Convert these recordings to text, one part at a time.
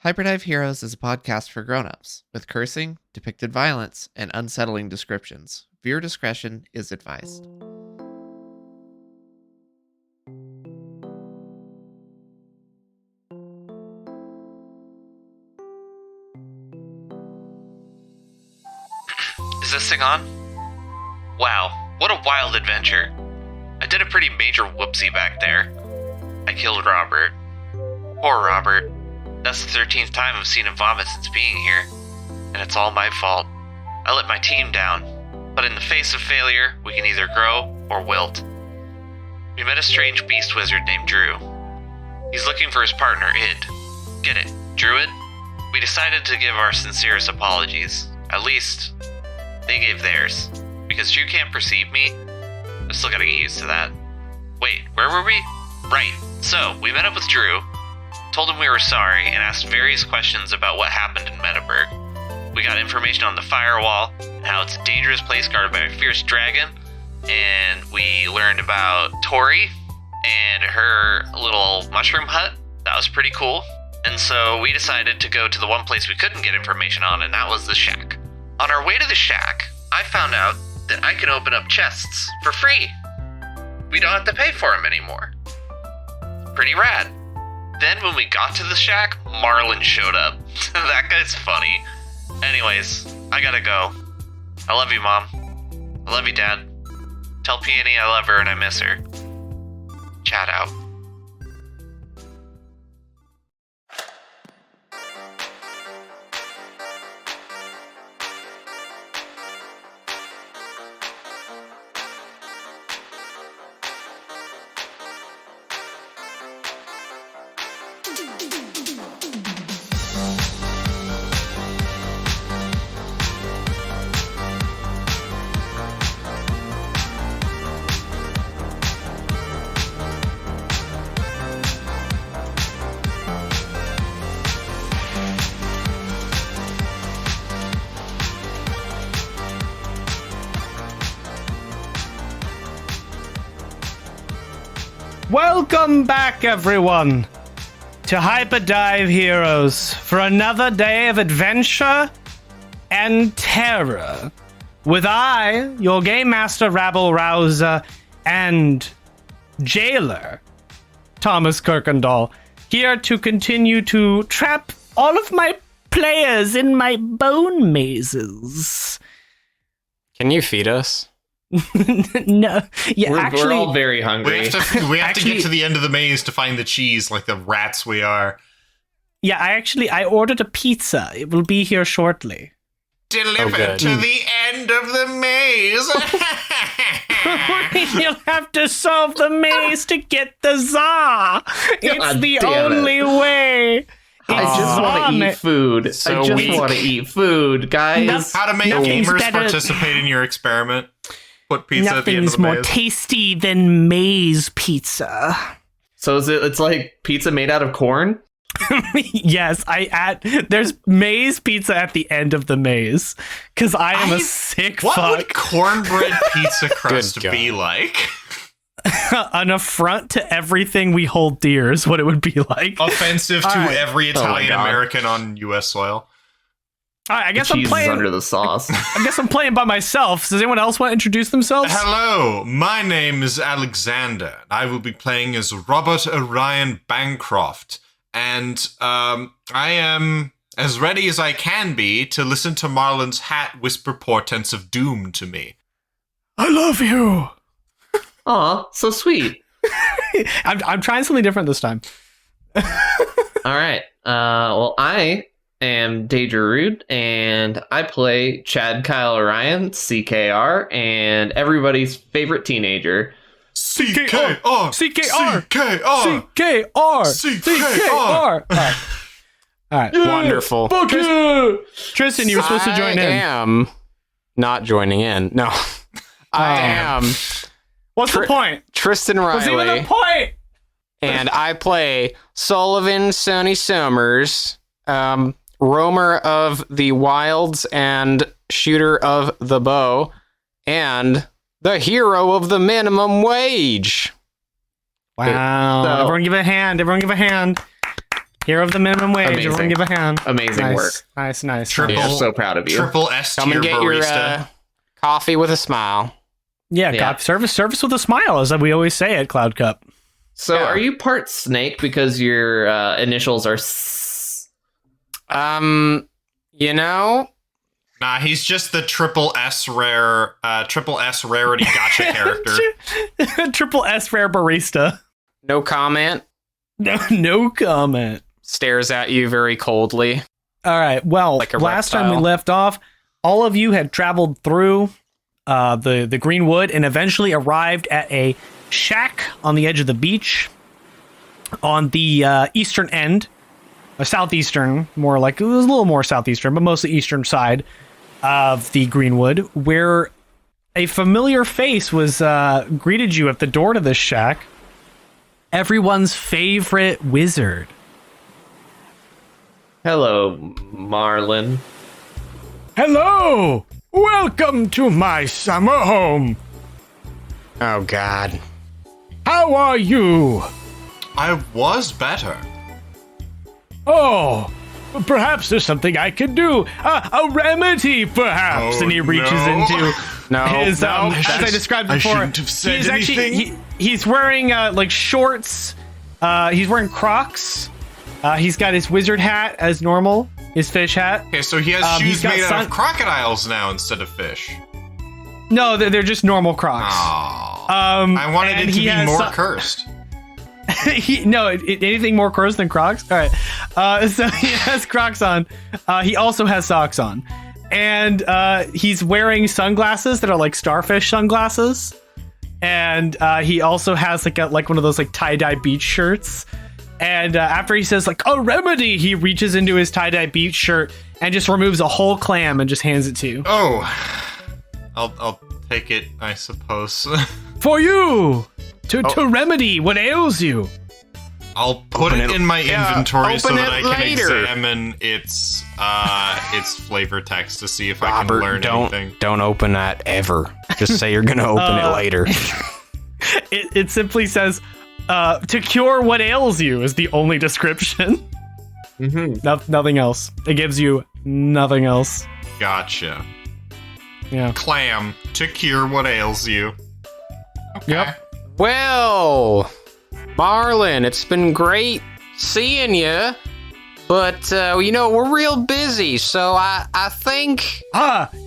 Hyperdive Heroes is a podcast for grown-ups, with cursing, depicted violence, and unsettling descriptions. Viewer discretion is advised. Is this thing on? Wow, what a wild adventure. I did a pretty major whoopsie back there. I killed Robert. Poor Robert. That's the 13th time I've seen him vomit since being here, and it's all my fault. I let my team down, but in the face of failure, we can either grow or wilt. We met a strange beast wizard named Drew. He's looking for his partner, Id. Get it, Druid? We decided to give our sincerest apologies. At least, they gave theirs. Because Drew can't perceive me, I still gotta get used to that. Wait, where were we? Right, so, we met up with Drew, told him we were sorry, and asked various questions about what happened in Meadowburg. We got information on the firewall, and how it's a dangerous place guarded by a fierce dragon, and we learned about Tori and her little mushroom hut. That was pretty cool. And so we decided to go to the one place we couldn't get information on, and that was the shack. On our way to the shack, I found out that I can open up chests for free. We don't have to pay for them anymore. Pretty rad. Then when we got to the shack, Marlin showed up. That guy's funny. Anyways, I gotta go. I love you, Mom. I love you, Dad. Tell Peony I love her and I miss her. Chat out. Welcome back, everyone, to Hyperdive Heroes for another day of adventure and terror. With I, your Game Master Rabble Rouser, and Jailer, Thomas Kirkendall, here to continue to trap all of my players in my bone mazes. Can you feed us? No, yeah, we're all very hungry. We have to get to the end of the maze to find the cheese, like the rats we are. Yeah, I ordered a pizza. It will be here shortly. Delivered to the end of the maze. You'll have to solve the maze to get the za. It's the only way. I just want to eat food. So I just want to eat food, guys. How to make gamers participate in your experiment? Put pizza at the end of the maze. Nothing's more tasty than maze pizza. So it's like pizza made out of corn? Yes, there's maze pizza at the end of the maze. Because I am a sick fuck. What would cornbread pizza crust be like? An affront to everything we hold dear is what it would be like. Offensive to every Italian American on U.S. soil. All right, I guess I'm playing under the sauce. I guess I'm playing by myself. Does anyone else want to introduce themselves? Hello, my name is Alexander, and I will be playing as Robert Orion Bancroft. And I am as ready as I can be to listen to Marlin's hat whisper portents of doom to me. I love you. Aw, so sweet. I'm trying something different this time. All right. Well, I am Dagerude, and I play Chad Kyle Orion, CKR, and everybody's favorite teenager. CKR! CKR! CKR! CKR! All right. Wonderful. Tristan, you were supposed to join in. I am not joining in. No. I am. What's the point? Tristan Riley. What's even the point? And I play Sullivan Sonny Summers, roamer of the wilds and shooter of the bow, and the hero of the minimum wage. Wow. So- Everyone give a hand. Hero of the minimum wage. Amazing. Everyone give a hand. Amazing Nice. work. Nice. Triple- I'm so proud of you. Triple S Come tier and get barista. your coffee with a smile. Yeah, Yeah. service with a smile, as we always say at Cloud Cup. So Yeah. are you part snake because your initials are You know, Nah, he's just the triple S rarity gotcha character. Triple S rare barista. no comment. No comment. Stares at you very coldly. All right. Well, Like a last time we reptile. left off, all of you had traveled through the Greenwood and eventually arrived at a shack on the edge of the beach on the eastern end, southeastern, more like it was a little more southeastern, but mostly eastern side of the Greenwood, where a familiar face was greeted you at the door to this shack. Everyone's favorite wizard. Hello, Marlin. Hello! Welcome to my summer home. Oh, God. How are you? I was better. Oh, perhaps there's something I can do. A remedy, perhaps. Oh, And he reaches no. into No. his, as I described I before. shouldn't have said he's anything. he's wearing like shorts. He's wearing Crocs. He's got his wizard hat as normal, his fish hat. Okay, so he has He's shoes got made out sun- of crocodiles now instead of fish. No, they're just normal Crocs. Aww. Um, I wanted and it to he be has more sun- cursed. Anything more cursed than Crocs? All right. So he has Crocs on. He also has socks on. And he's wearing sunglasses that are like starfish sunglasses. And he also has like one of those like tie-dye beach shirts. And after he says like, a remedy, he reaches into his tie-dye beach shirt and just removes a whole clam and just hands it to you. Oh, I'll take it, I suppose. For you! To remedy what ails you. I'll put it in my inventory so open that it I can later. examine its flavor text to see if I can Robert, learn anything. don't open that ever. Just say you're gonna open it later. It simply says, to cure what ails you is the only description. Nothing else. It gives you nothing else. Gotcha. Yeah. Clam to cure what ails you. Okay. Yep. Well, Marlin, it's been great seeing you, but we're real busy, so I think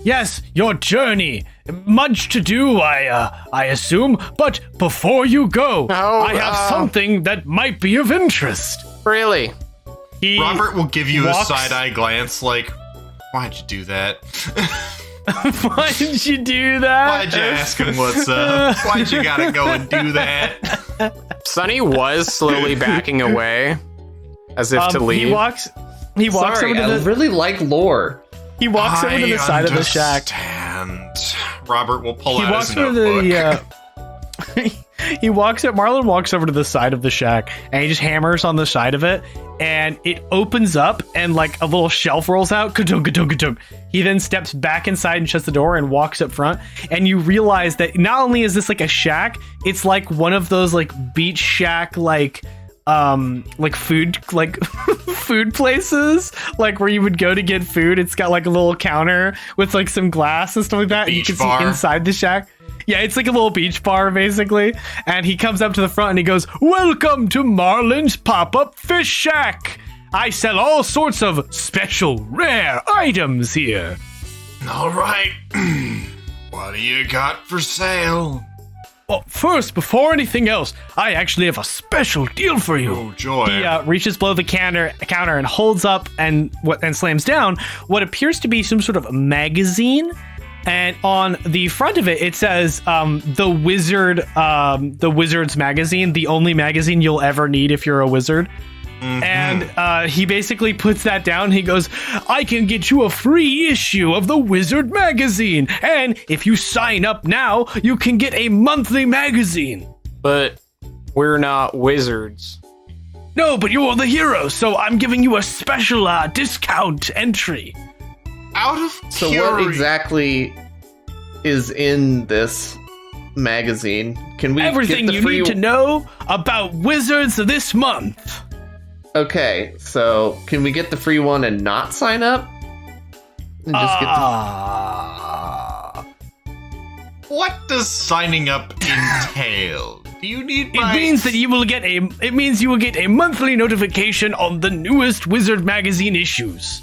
Yes, your journey. Much to do, I assume. But before you go, I have something that might be of interest. really. He Robert will give you walks- a side-eye glance like, why'd you do that? Why did you do that? Why'd you ask him what's up? Why'd you gotta go and do that? Sonny was slowly backing away, as if to leave. He walks Sorry, over to I the really like lore. he walks over to the side of the shack. Understand. Robert will pull He out walks his over notebook. Marlon walks over to the side of the shack and he just hammers on the side of it and it opens up and like a little shelf rolls out. Ka-dunk, ka-dunk, ka-dunk. He then steps back inside and shuts the door and walks up front, and you realize that not only is this like a shack, it's like one of those like beach shack like food food places, like where you would go to get food. It's got like a little counter with like some glass and stuff like that. You Beach can bar. see inside the shack. Yeah, it's like a little beach bar, basically. And he comes up to the front and he goes, "Welcome to Marlin's Pop-Up Fish Shack. I sell all sorts of special, rare items here." All right. What do you got for sale? Well, first, before anything else, I actually have a special deal for you. Oh, joy. He reaches below the counter and holds up and slams down what appears to be some sort of magazine. And on the front of it, it says the Wizard's magazine, the only magazine you'll ever need if you're a wizard. And he basically puts that down. He goes, "I can get you a free issue of the Wizard magazine. And if you sign up now, you can get a monthly magazine." But we're not wizards. "No, but you're the hero, so I'm giving you a special discount entry." Out of So fury. what exactly is in this magazine? Can we Everything get the you free... need to know about wizards this month. Okay, so can we get the free one and not sign up? And just get What does signing up entail? Do you need my... It means that you will get a monthly notification on the newest Wizard magazine issues.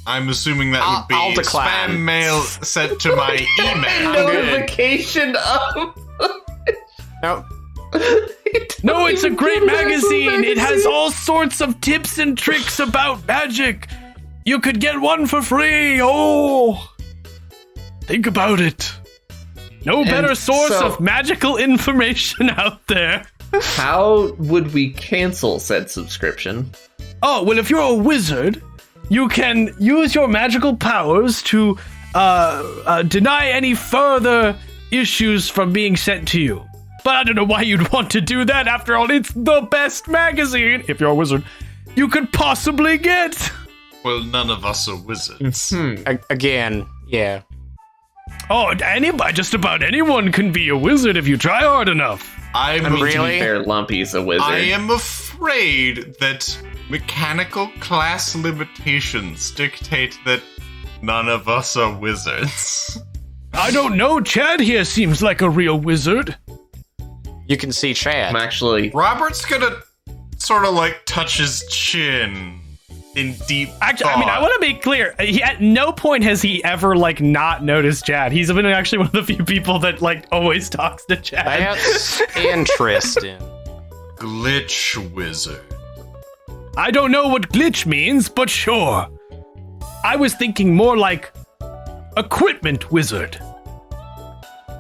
I'm assuming that would be I'll decline. spam mail sent to my email. notification of. No. No, it's a great magazine. It has all sorts of tips and tricks about magic. You could get one for free. Oh, think about it. No better source of magical information out there. How would we cancel said subscription? Oh, well, if you're a wizard, you can use your magical powers to deny any further issues from being sent to you. But I don't know why you'd want to do that. After all, it's the best magazine, if you're a wizard, you could possibly get. Well, none of us are wizards. Again, yeah. Oh, just about anyone can be a wizard if you try hard enough. I I mean, to Really? be fair, Lumpy's a wizard. I am afraid that mechanical class limitations dictate that none of us are wizards. I don't know, Chad here seems like a real wizard. You can see Chad. I'm actually. Robert's gonna sort of like touch his chin in deep Actually, I mean, I want to be clear. At no point has he ever, like, not noticed Chad. He's been actually one of the few people that, like, always talks to Chad. That's interesting. glitch wizard. I don't know what glitch means, but sure. I was thinking more like equipment wizard.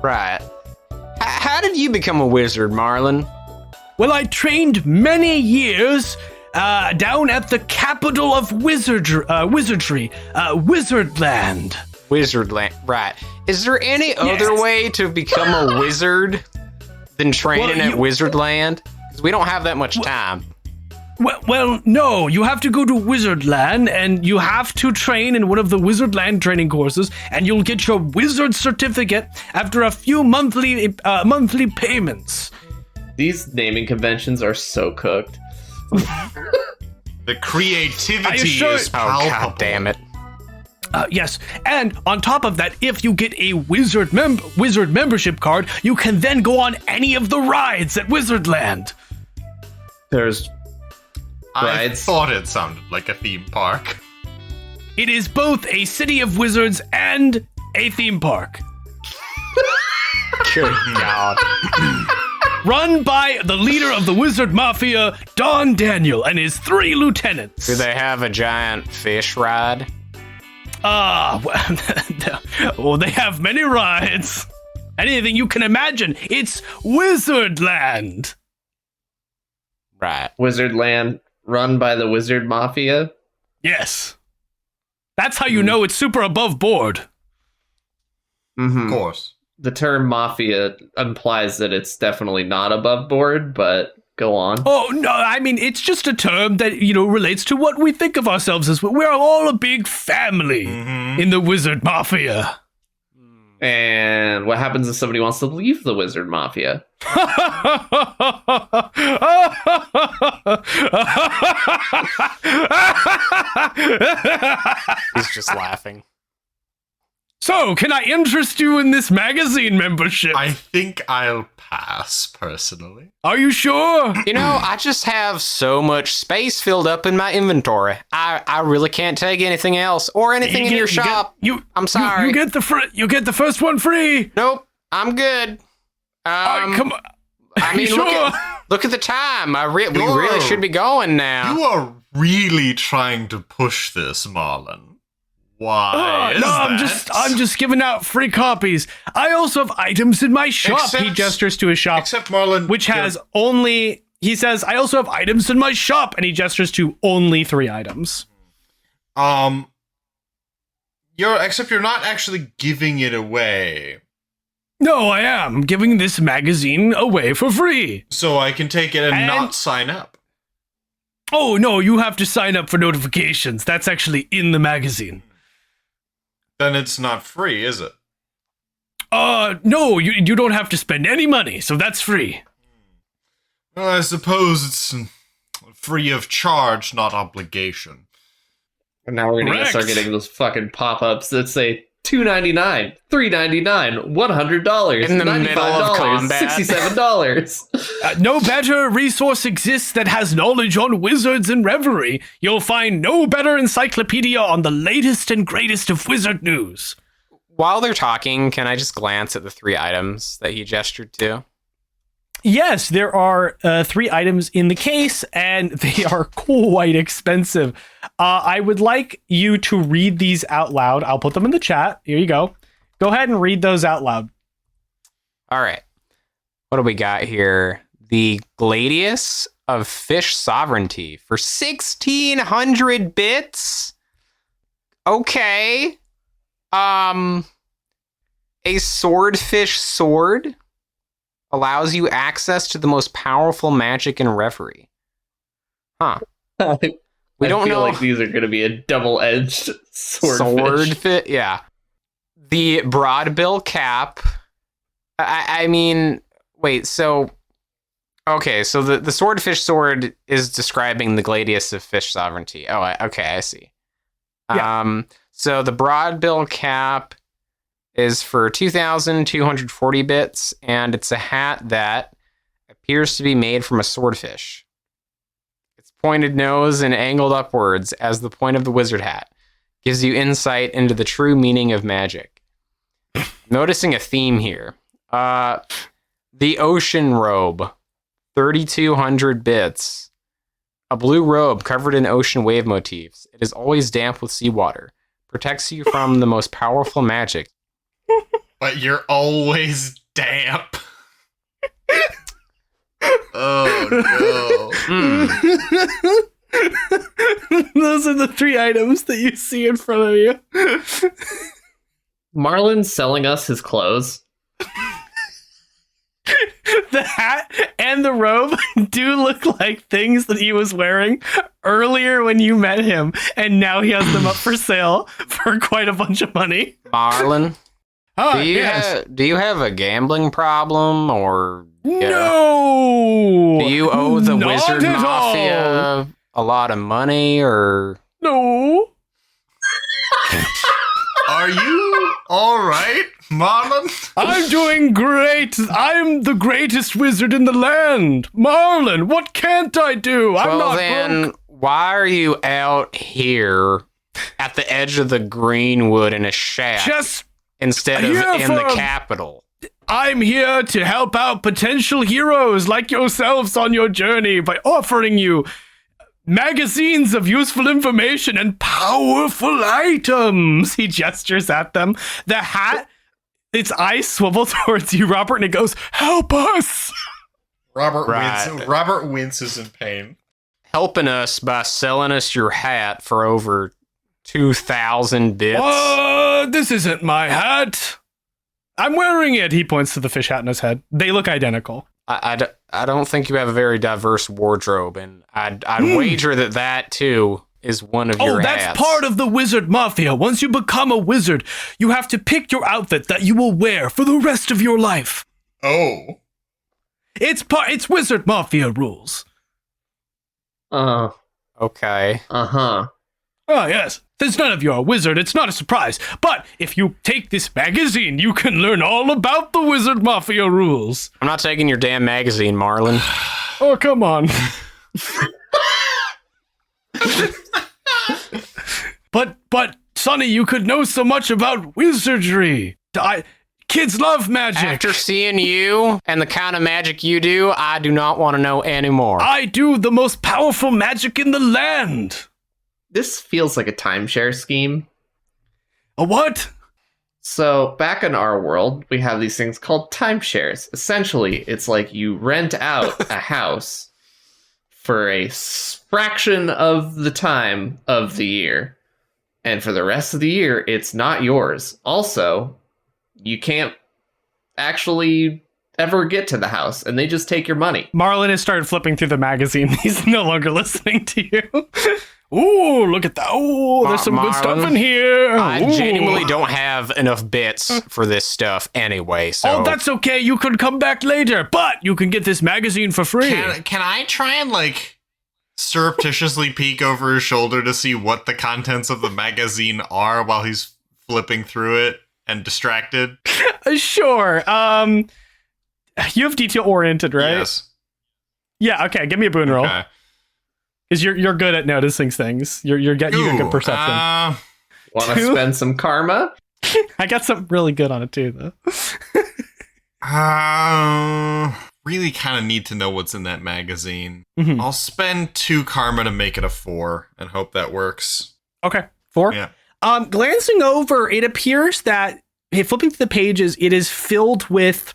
Right. How did you become a wizard, Marlin? Well, I trained many years down at the capital of wizardry, Wizardland. Wizardland. Right. Is there any other way to become a wizard than training at Wizardland? Because we don't have that much time. Well, no, you have to go to Wizardland, and you have to train in one of the Wizardland training courses, and you'll get your wizard certificate after a few monthly payments. These naming conventions are so cooked. The creativity sure? is Oh, palpable. god damn it. Yes, and on top of that, if you get a wizard membership card, you can then go on any of the rides at Wizardland. There's I rides. thought it sounded like a theme park. It is both a city of wizards and a theme park. Good god. Run by the leader of the Wizard Mafia, Don Daniel, and his 3 lieutenants. Do they have a giant fish ride? Well, they have many rides. Anything you can imagine. It's Wizardland. Right. Wizardland run by the Wizard Mafia. Yes. That's how you know it's super above board. Mm-hmm. Of course. The term mafia implies that it's definitely not above board, but go on. Oh, no, I mean, it's just a term that, relates to what we think of ourselves as. We're all a big family in the Wizard Mafia. And what happens if somebody wants to leave the Wizard Mafia? He's just laughing. So, can I interest you in this magazine membership? I think I'll pass, personally. Are you sure? You know, I just have so much space filled up in my inventory. I really can't take anything else or anything in your shop. I'm sorry. You get the first one free. Nope, I'm good. Come on. I mean, sure? look at the time. We really should be going now. You are really trying to push this, Marlin. Why? I'm just giving out free copies. I also have items in my shop. He gestures to his shop, Except Marlin, which has only. He says, "I also have items in my shop," and he gestures to only 3 items. You're not actually giving it away. No, I am giving this magazine away for free. So I can take it and And- not sign up. Oh no, you have to sign up for notifications. That's actually in the magazine. Then it's not free, is it? No, you don't have to spend any money, so that's free. Well, I suppose it's free of charge, not obligation. And now we're gonna start getting those fucking pop-ups that say $2.99, $3.99, $100 in the middle of $95, combat. $67. No better resource exists that has knowledge on wizards and revelry. You'll find no better encyclopedia on the latest and greatest of wizard news. While they're talking, can I just glance at the 3 items that he gestured to? Yes, there are 3 items in the case, and they are quite expensive. I would like you to read these out loud. I'll put them in the chat. Here you go. Go ahead and read those out loud. All right. What do we got here? The Gladius of Fish Sovereignty for 1,600 bits. Okay. A swordfish sword allows you access to the most powerful magic in Reverie. Huh. We don't know. Like these are going to be a double-edged swordfish. Yeah. The Broadbill cap. I mean, wait, so... Okay, so the swordfish sword is describing the Gladius of Fish Sovereignty. Oh, okay, I see. Yeah. So the Broadbill cap is for 2,240 bits, and it's a hat that appears to be made from a swordfish. Its pointed nose and angled upwards as the point of the wizard hat gives you insight into the true meaning of magic. Noticing a theme here. The Ocean Robe, 3,200 bits. A blue robe covered in ocean wave motifs. It is always damp with seawater. Protects you from the most powerful magic. But you're always damp. Oh no. Those are the 3 items that you see in front of you. Marlin's selling us his clothes. The hat and the robe do look like things that he was wearing earlier when you met him, and now he has them up for sale for quite a bunch of money. Marlin, do you have a gambling problem, or no? Do you owe the Not Wizard at Mafia all. a lot of money, or No. Are you all right, Marlin? I'm doing great. I'm the greatest wizard in the land. Marlin, what can't I do? I'm not broke. Why are you out here at the edge of the Greenwood in a shack Just instead of here in the for- capital? I'm here to help out potential heroes like yourselves on your journey by offering you magazines of useful information and powerful items. He gestures at them. The hat, its eyes swivel towards you, Robert, and it goes, "Help us!" Robert winces in pain. Helping us by selling us your hat for over 2,000 bits. This isn't my hat. I'm wearing it. He points to the fish hat in his head. They look identical. I don't think you have a very diverse wardrobe, and I'd wager that too is one of your hats. Oh, that's part of the Wizard Mafia. Once you become a wizard, you have to pick your outfit that you will wear for the rest of your life. Oh. It's Wizard Mafia rules. Okay. Uh-huh. Oh, yes. Since none of you are a wizard, it's not a surprise. But if you take this magazine, you can learn all about the Wizard Mafia rules. I'm not taking your damn magazine, Marlin. Oh, come on. But, Sonny, you could know so much about wizardry. Kids love magic. After seeing you and the kind of magic you do, I do not want to know anymore. I do the most powerful magic in the land. This feels like a timeshare scheme. A what? So, back in our world, we have these things called timeshares. Essentially, it's like you rent out a house for a fraction of the time of the year. And for the rest of the year, it's not yours. Also, you can't actually ever get to the house, and they just take your money. Marlin has started flipping through the magazine. He's no longer listening to you. Ooh, look at that. Ooh, there's some good stuff in here. I Ooh. genuinely don't have enough bits for this stuff anyway, so... Oh, that's okay. You can come back later, but you can get this magazine for free. Can I try and, like, surreptitiously peek over his shoulder to see what the contents of the magazine are while he's flipping through it and distracted? Sure. You have detail oriented, right? Yes. Yeah. Okay. Give me a boon roll Okay. because you're good at noticing things. You got good perception. Want to 2? spend some karma? I got something really good on it too, though. Really kind of need to know what's in that magazine. Mhm. I'll spend 2 karma to make it a 4 and hope that works. Okay. 4. Yeah. Glancing over, it appears that flipping through the pages, it is filled with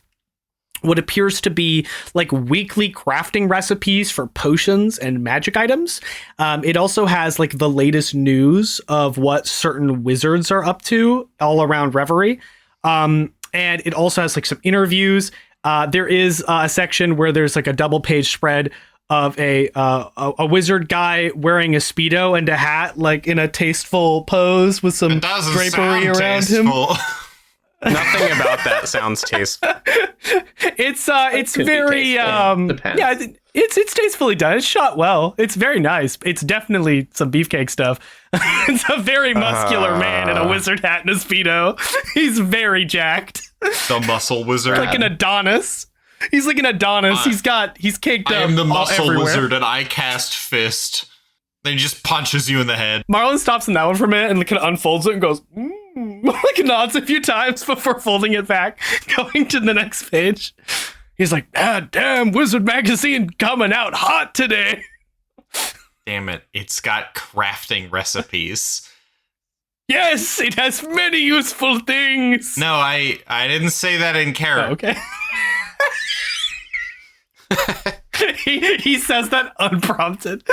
what appears to be like weekly crafting recipes for potions and magic items. It also has like the latest news of what certain wizards are up to all around Reverie. And it also has like some interviews. There is a section where there's like a double page spread of a wizard guy wearing a Speedo and a hat, like in a tasteful pose with some It doesn't drapery sound around him. tasteful. Nothing about that sounds tasteful. It's Could be very tasteful. Depends. yeah, it's tastefully done. It's shot well. It's very nice. It's definitely some beefcake stuff. It's a very muscular man in a wizard hat and a Speedo. He's very jacked. The muscle wizard. Like an Adonis. He's like an Adonis. He's caked I up am the all muscle everywhere. wizard and I cast fist. Then he just punches you in the head. Marlin stops on that one for a minute and kind of unfolds it and goes, like nods a few times before folding it back, going to the next page. He's like, damn, Wizard Magazine coming out hot today. Damn it, it's got crafting recipes. Yes, it has many useful things. No, I didn't say that in Oh, character. okay. he says that unprompted.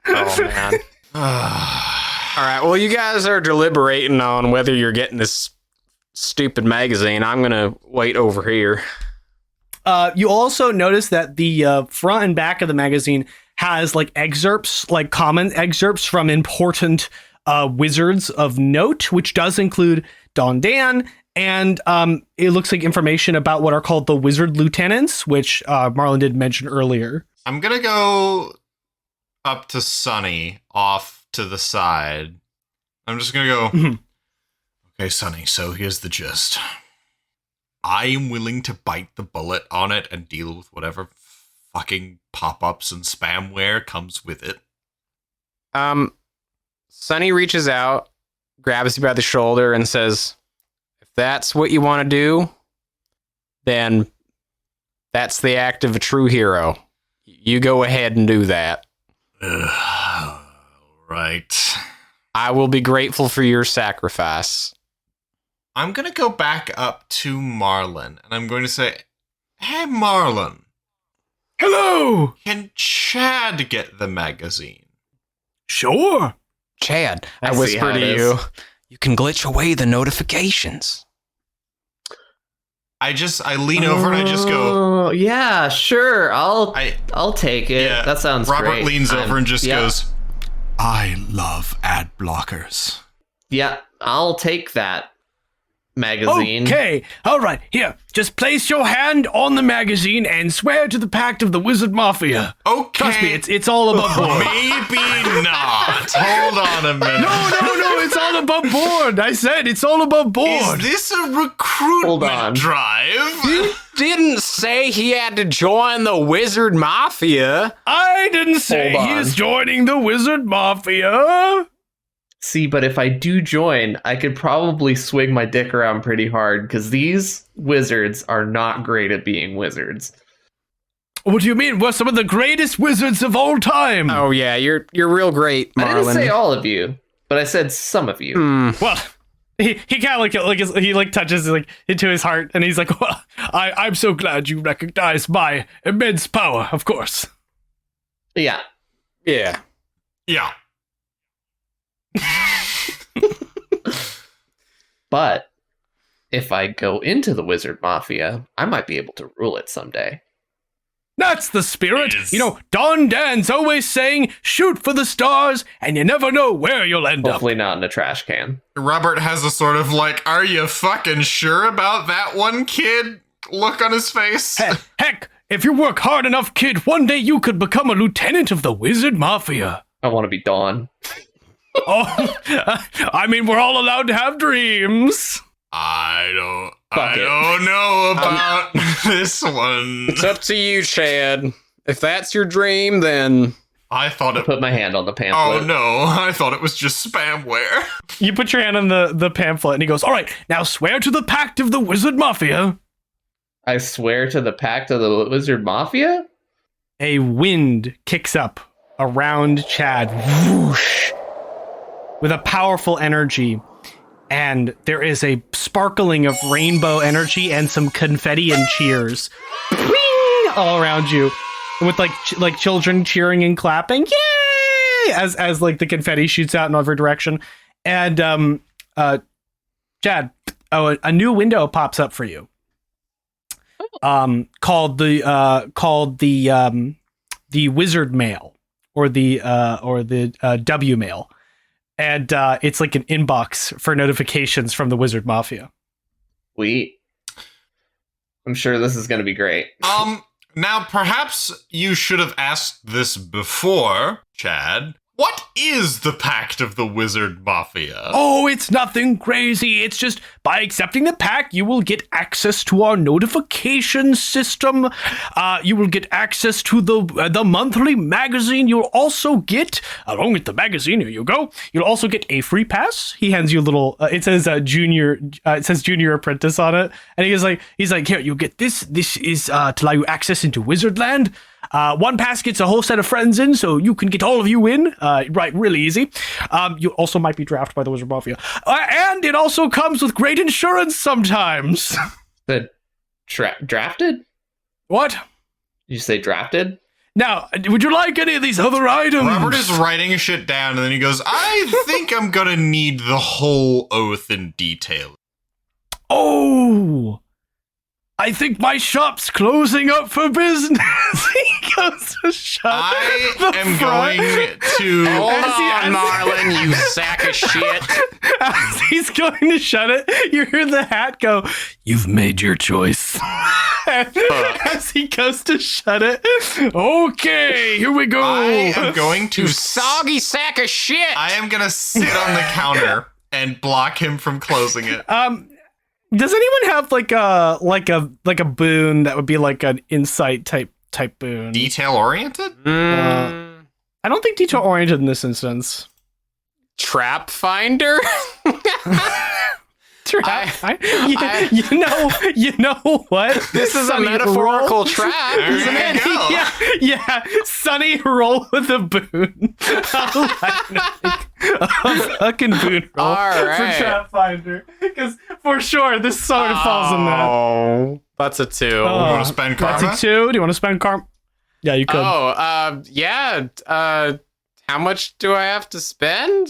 Oh, man. All right, well, you guys are deliberating on whether you're getting this stupid magazine. I'm going to wait over here. You also notice that the front and back of the magazine has like excerpts, like common excerpts from important wizards of note, which does include Don Dan. And it looks like information about what are called the wizard lieutenants, which Marlin did mention earlier. I'm gonna go up to Sonny off to the side. I'm just gonna go, okay, Sonny, so here's the gist. I am willing to bite the bullet on it and deal with whatever fucking pop-ups and spamware comes with it. Sonny reaches out, grabs you by the shoulder, and says, if that's what you want to do, then that's the act of a true hero. You go ahead and do that. Right. I will be grateful for your sacrifice. I'm gonna go back up to Marlin, and I'm going to say, hey, Marlin, Hello. can Chad get the magazine? Sure. Chad, I I see whisper how it to is. you, you can glitch away the notifications. I lean over and I just go, Oh, yeah, sure. I'll take it. yeah. That sounds Robert great. leans over and just yeah. goes, I love ad blockers. Yeah, I'll take that magazine. Okay. All right. Here, just place your hand on the magazine and swear to the pact of the Wizard Mafia. Okay. Trust me, it's all above board. Maybe not. Hold on a minute. No, it's all above board. I said it's all above board. Is this a Hold on. recruitment drive? Didn't say he had to join the Wizard Mafia. I didn't say Hold he on. is joining the Wizard Mafia. See, but if I do join, I could probably swing my dick around pretty hard because these wizards are not great at being wizards. What do you mean? We're some of the greatest wizards of all time. Oh yeah, you're real great, I didn't Marlin. say all of you, but I said some of you. Well, he kind of he touches like into his heart, and he's like, "Well, I'm so glad you recognize my immense power, of course." Yeah. Yeah. Yeah. But if I go into the Wizard Mafia, I might be able to rule it someday. That's the spirit. Is- You know, Don Dan's always saying, "Shoot for the stars, and you never know where you'll end up." Hopefully not in a trash can. Robert has a sort of like, are you fucking sure about that one kid look on his face? Heck, if you work hard enough, kid, one day you could become a lieutenant of the Wizard Mafia. I want to be Dawn. Oh, I mean, we're all allowed to have dreams. I don't Fuck it. know about this one. It's up to you, Chad. If that's your dream, then I thought it. Put my hand on the pamphlet. Oh no! I thought it was just spamware. You put your hand on the pamphlet, and he goes, all right, now swear to the pact of the Wizard Mafia. I swear to the pact of the Wizard Mafia? A wind kicks up around Chad, whoosh, with a powerful energy. And there is a sparkling of rainbow energy and some confetti and cheers all around you, with like children cheering and clapping, yay! As like the confetti shoots out in every direction. And Chad, a new window pops up for you. Called the Wizard Mail, or the W Mail. And it's like an inbox for notifications from the Wizard Mafia. Sweet. I'm sure this is going to be great. Now perhaps you should have asked this before, Chad. What is the Pact of the Wizard Mafia? Oh, it's nothing crazy. It's just by accepting the pact, you will get access to our notification system. You will get access to the monthly magazine. You'll also get, along with the magazine, here you go. You'll also get a free pass. He hands you a little. It says junior. It says junior apprentice on it, and he's like, here, you get this. This is to allow you access into Wizardland. One pass gets a whole set of friends in, so you can get all of you in, right, really easy. You also might be drafted by the Wizard Mafia. And it also comes with great insurance sometimes. The drafted? What? Did you say drafted? Now, would you like any of these other items? Robert is writing shit down, and then he goes, I think I'm gonna need the whole oath in detail. Oh, I think my shop's closing up for business. He goes to shut I the am front. going to... hold As on, Marlin, you sack of shit. As he's going to shut it, you hear the hat go, "You've made your choice." As he goes to shut it, okay, here we go. I am going to... You soggy sack of shit. I am gonna sit on the counter and block him from closing it. Does anyone have like a boon that would be like an insight type boon? Detail-oriented? I don't think detail oriented in this instance. Trap finder? You know what? This is a Sonny, metaphorical roll. trap, There isn't you it? go. Yeah. Sonny, roll with a boon. A fucking boon roll All right. for Trap Finder, because for sure this sort of falls in that. Oh, that's a 2. You want to spend karma? That's a 2. Do you want to spend karma? Yeah, you could. Yeah. How much do I have to spend?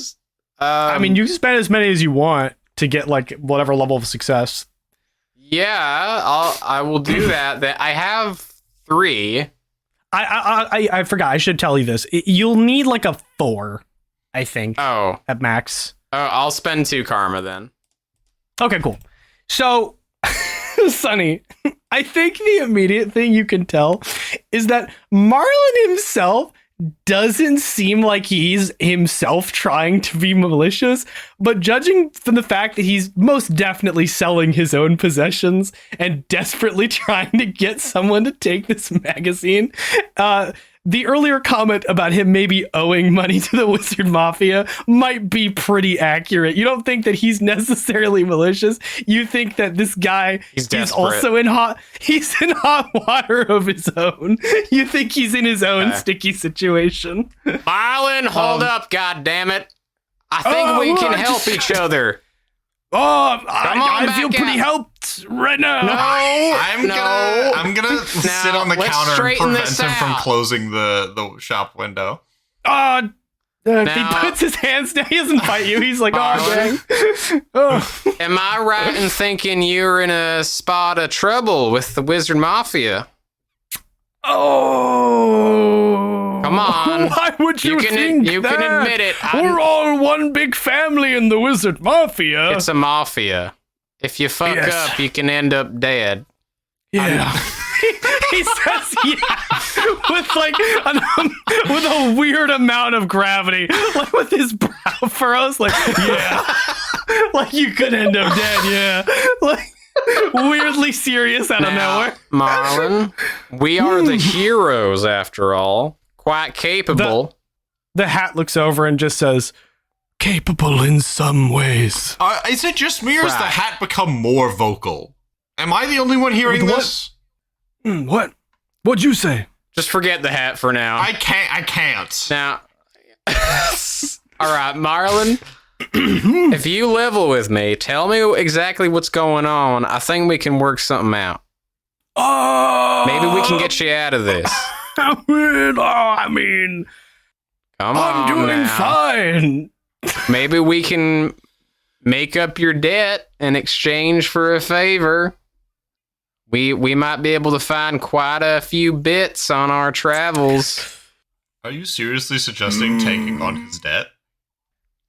I mean, you can spend as many as you want to get like whatever level of success. Yeah, I will do that. That I have 3. I forgot. I should tell you this. You'll need like a 4, I think, Oh, at max. I'll spend 2 karma then. Okay, cool. So, Sonny, I think the immediate thing you can tell is that Marlin himself doesn't seem like he's himself trying to be malicious, but judging from the fact that he's most definitely selling his own possessions and desperately trying to get someone to take this magazine, the earlier comment about him maybe owing money to the Wizard Mafia might be pretty accurate. You don't think that he's necessarily malicious. You think that this guy He's is desperate. also in hot water of his own. You think he's in his own sticky situation. Marlin, hold up, goddammit. I think we can help each other. Oh, Come on I feel back pretty out. helped right now. I'm gonna sit on the let's counter and straighten prevent this him from out. closing the shop window. He Now- puts his hands down. He doesn't fight you. He's like, Marlin. dang. Oh. Am I right in thinking you're in a spot of trouble with the Wizard Mafia? Oh. Come on. Why would you, can think you that? can admit it. We're all one big family in the Wizard Mafia. It's a mafia. If you fuck Yes. up, you can end up dead. Yeah. He says yeah with like with a weird amount of gravity, like with his brow furrows, like yeah, like you could end up dead, yeah, like weirdly serious out of nowhere. Marlin, we are the heroes after all, quite capable. The hat looks over and just says, "Capable in some ways." Is it just me, or has the hat become more vocal? Am I the only one hearing this? What? What'd you say? Just forget the hat for now. I can't. Now, all right, Marlin, if you level with me, tell me exactly what's going on. I think we can work something out. Maybe we can get you out of this. I mean, come I'm on doing now. fine. Maybe we can make up your debt in exchange for a favor. We might be able to find quite a few bits on our travels. Are you seriously suggesting taking on his debt?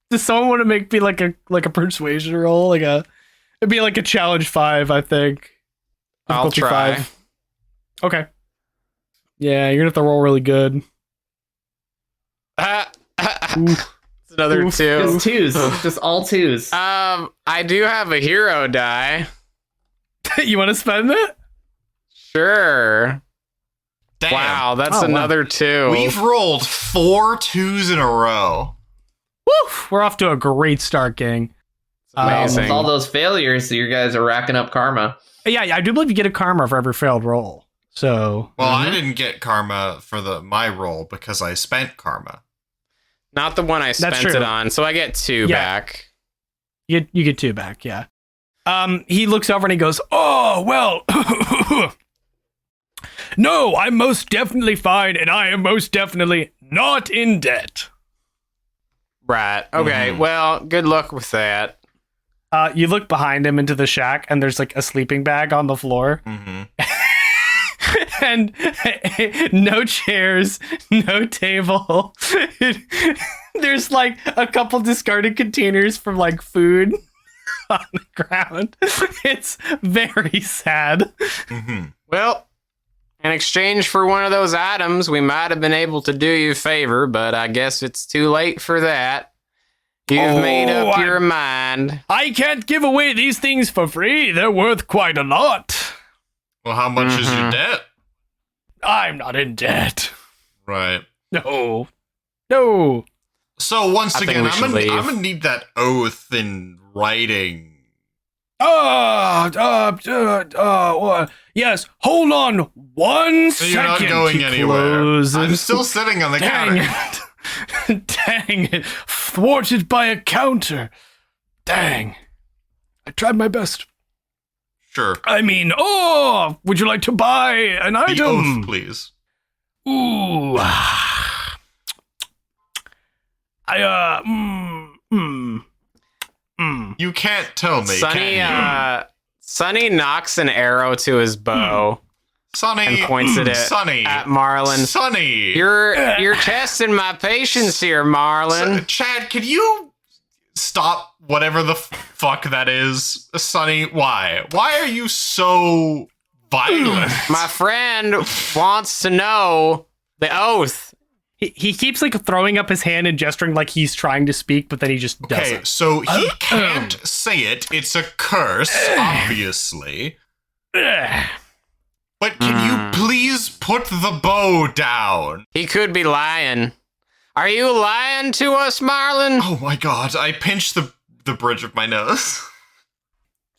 Does someone want to make me like a persuasion roll? It'd be like a challenge 5, I think. I'll Difficulty try. 5. Okay. Yeah, you're gonna have to roll really good. It's another Oof. two. Just twos. Just all twos. I do have a hero die. You want to spend it? Sure. Damn. Wow, that's Oh, wow. another 2. We've rolled 4 2s in a row. Woo! We're off to a great start, gang. Amazing. With all those failures, you guys are racking up karma. Yeah, I do believe you get a karma for every failed roll. So, Well, I didn't get karma for my roll because I spent karma. Not the one I spent true. it on, so I get 2 Yeah. back. you get 2 back, yeah. He looks over and he goes, "Oh, well, no, I'm most definitely fine, and I am most definitely not in debt." Right. Okay. Well, good luck with that. You look behind him into the shack, and there's like a sleeping bag on the floor. Mm-hmm. And no chairs, no table. There's like a couple discarded containers from like food on the ground. It's very sad. Mm-hmm. Well, in exchange for one of those items, we might have been able to do you a favor, but I guess it's too late for that. You've made up your mind. I can't give away these things for free. They're worth quite a lot. Well, how much is your debt? I'm not in debt. Right. No. So once I think again, we should leave. I'm gonna need that oath in writing. Yes, hold on 1 second. You're not going He anywhere. closes. I'm still sitting on the Dang counter. it. Dang it. Thwarted by a counter. Dang. I tried my best. Sure. I mean, would you like to buy an The item? oath, please. Ooh. You can't tell me, can you? Sonny knocks an arrow to his bow Sonny, and points it Sonny, at Marlin. Sonny. You're testing my patience here, Marlin. Chad, could you stop whatever the fuck that is? Sonny, why? Why are you so violent? My friend wants to know the oath. He keeps like throwing up his hand and gesturing like he's trying to speak, but then he just Okay, doesn't. so he can't say it. It's a curse, obviously. But can you please put the bow down? He could be lying. Are you lying to us, Marlin? Oh my god, I pinched the bridge of my nose.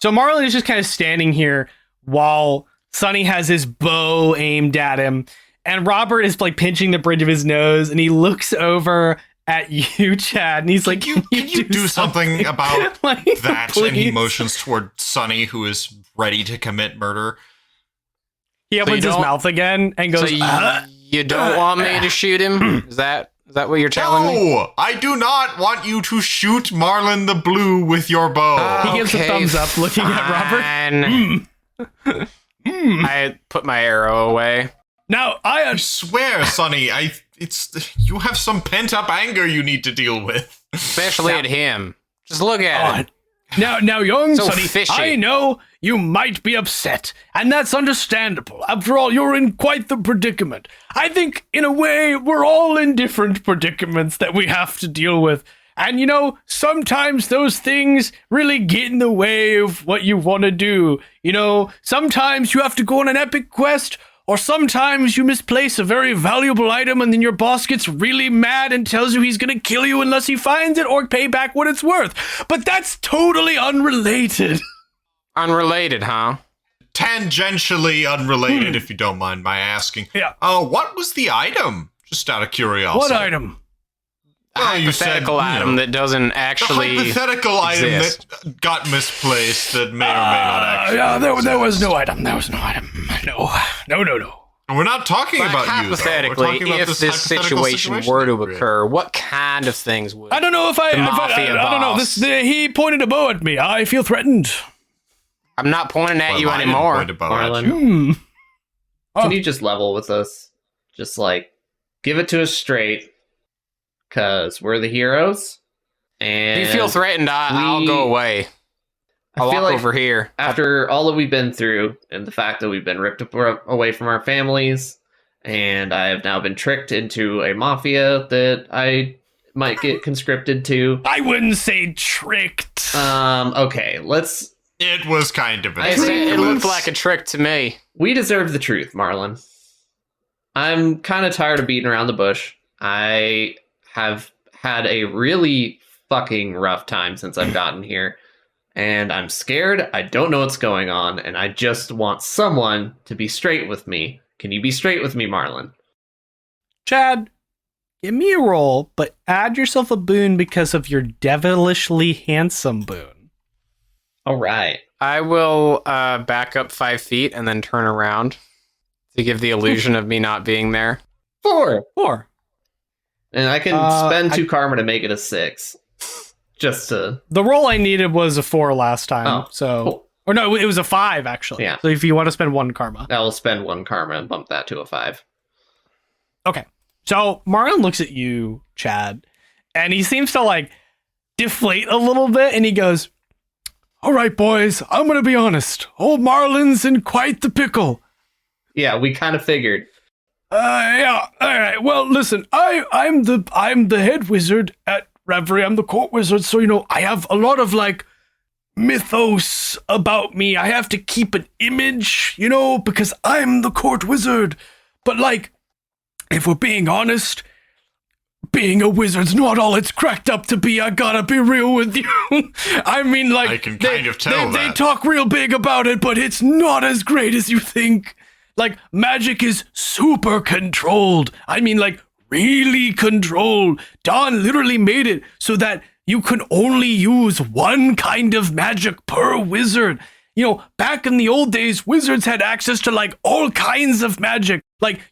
So Marlin is just kind of standing here while Sonny has his bow aimed at him, and Robert is like pinching the bridge of his nose, and he looks over at you, Chad, and he's like, Can you do something about Like, that? And he please. motions toward Sonny, who is ready to commit murder. He opens his don't- mouth again and So goes, you don't want me to shoot him? Is that what you're telling me? No, I do not want you to shoot Marlin the Blue with your bow. He gives a thumbs up looking at Robert. Fine. I put my arrow away. Now, I swear, Sonny, you have some pent up anger you need to deal with. Especially at him. Just look at it. Now, young So Sonny, fishy. I know you might be upset, and that's understandable. After all, you're in quite the predicament. I think, in a way, we're all in different predicaments that we have to deal with. And, sometimes those things really get in the way of what you want to do. Sometimes you have to go on an epic quest, or sometimes you misplace a very valuable item and then your boss gets really mad and tells you he's gonna kill you unless he finds it or pay back what it's worth. But that's totally unrelated. Unrelated, huh? Tangentially unrelated, if you don't mind my asking. Yeah. What was the item? Just out of curiosity. What item? A hypothetical item that doesn't actually The hypothetical exist. item that got misplaced that may or may not actually There was no item. No. We're not talking But about you, though. We're hypothetically, talking about if this hypothetical situation were to that we're in. occur, what kind of things would... I don't know if I don't know. He pointed a bow at me. I feel threatened. I'm not pointing at you I didn't anymore. point a bow at Marlin, you. can you just level with us? Just give it to us straight, because we're the heroes. And If you feel threatened, I'll go away. I'll feel walk like over here. after all that we've been through, and the fact that we've been ripped away from our families, and I have now been tricked into a mafia that I might get conscripted to. I wouldn't say tricked. Okay, It was kind of a It trick. looked like a trick to me. We deserve the truth, Marlin. I'm kind of tired of beating around the bush. I have had a really fucking rough time since I've gotten here. And I'm scared. I don't know what's going on. And I just want someone to be straight with me. Can you be straight with me, Marlin? Chad, give me a roll, but add yourself a boon because of your devilishly handsome boon. All right. I will back up 5 feet and then turn around to give the illusion of me not being there. 4. And I can spend 2 karma to make it a 6. Just to... The roll I needed was a 4 last time, Oh, so... cool. Or no, it was a 5, actually. Yeah. So if you want to spend 1 karma. I will spend 1 karma and bump that to a 5. Okay. So Marlin looks at you, Chad, and he seems to, deflate a little bit, and he goes, "All right, boys, I'm going to be honest. Old Marlin's in quite the pickle." Yeah, we kind of figured. Yeah. All right. Well, listen, I'm the head wizard at Reverie. I'm the court wizard, so I have a lot of mythos about me. I have to keep an image, because I'm the court wizard. But if we're being honest, being a wizard's not all it's cracked up to be. I gotta be real with you. I mean, I can kind of tell they that. talk real big about it, but it's not as great as you think. Magic is super controlled. I mean, really controlled. Don literally made it so that you can only use one kind of magic per wizard. Back in the old days, wizards had access to all kinds of magic.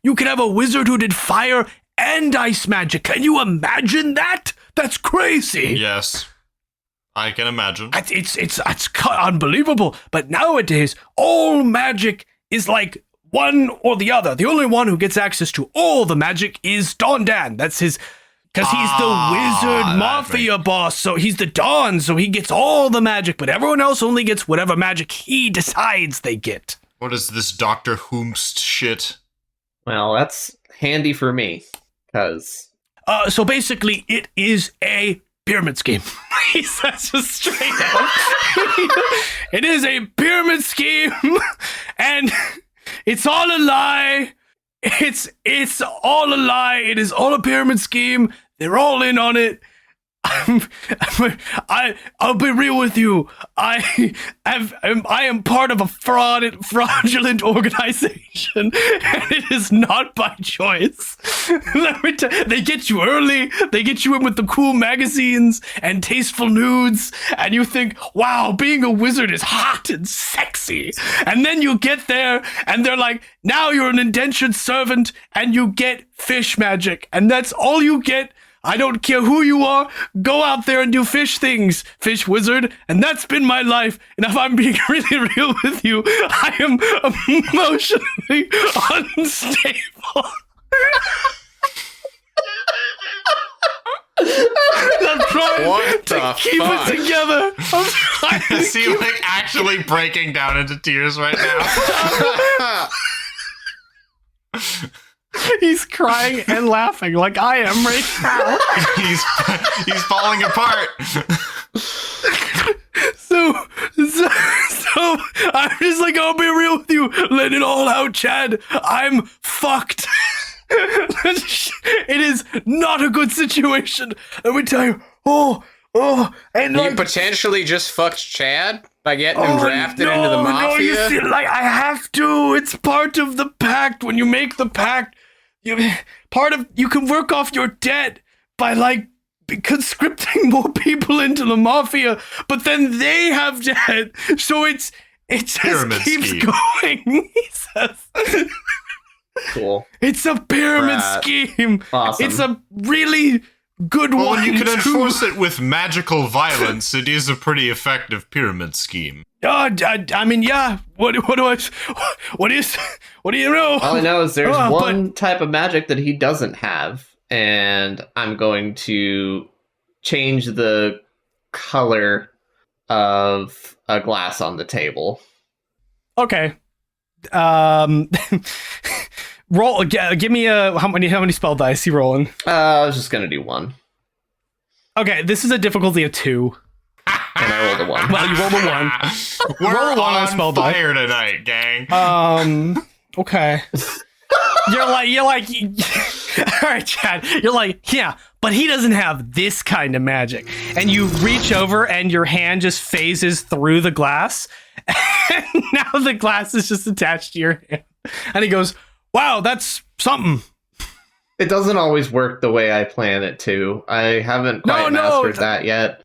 You could have a wizard who did fire and ice magic. Can you imagine that? That's crazy. Yes. I can imagine. It's unbelievable. But nowadays, all magic is one or the other. The only one who gets access to all the magic is Don Dan. That's his... Because he's the Wizard Mafia boss, so he's the Don, so he gets all the magic, but everyone else only gets whatever magic he decides they get. What is this Dr. Whomst shit? Well, that's handy for me, because... So basically, it is a pyramid scheme. He says just straight up. It is a pyramid scheme, and it's all a lie. It's all a lie. It is all a pyramid scheme. They're all in on it. I'll be real with you. I am part of a fraudulent organization, and it is not by choice. Let me they get you early. They get you in with the cool magazines and tasteful nudes, and you think, wow, being a wizard is hot and sexy. And then you get there, and they're like, now you're an indentured servant, and you get fish magic, and that's all you get. I don't care who you are, go out there and do fish things, fish wizard, and that's been my life. And if I'm being really real with you, I am emotionally unstable. I'm trying What to the keep fuck? it together. I see you like actually breaking down into tears right now. He's crying and laughing like I am right now. He's falling apart. So I'm just like, I'll be real with you. Let it all out, Chad. I'm fucked. It is not a good situation. Let me tell you. And You like, potentially just fucked Chad by getting him drafted into the mafia? No, you see, like, I have to. It's part of the pact. When you make the pact, you can work off your debt by, like, conscripting more people into the mafia, but then they have debt. So it just Pyramid keeps scheme. going, he says. Cool. It's a pyramid Right. scheme. Awesome. It's a really good Well, one. when you can too. enforce it with magical violence, it is a pretty effective pyramid scheme. I mean, yeah. What do you know? All I know is there's But- one type of magic that he doesn't have, and I'm going to change the color of a glass on the table. Okay. Roll. Give me how many spell dice you rolling? I was just gonna do one, Okay, this is a difficulty of 2. and I rolled a 1. Well, you rolled a 1. We're Roll a one on on spell die. fire tonight, gang. Okay. You're like, all right, Chad. You're like, yeah, but he doesn't have this kind of magic. And you reach over, and your hand just phases through the glass, and now the glass is just attached to your hand. And he goes, "Wow, that's something." It doesn't always work the way I plan it to. I haven't quite mastered that yet.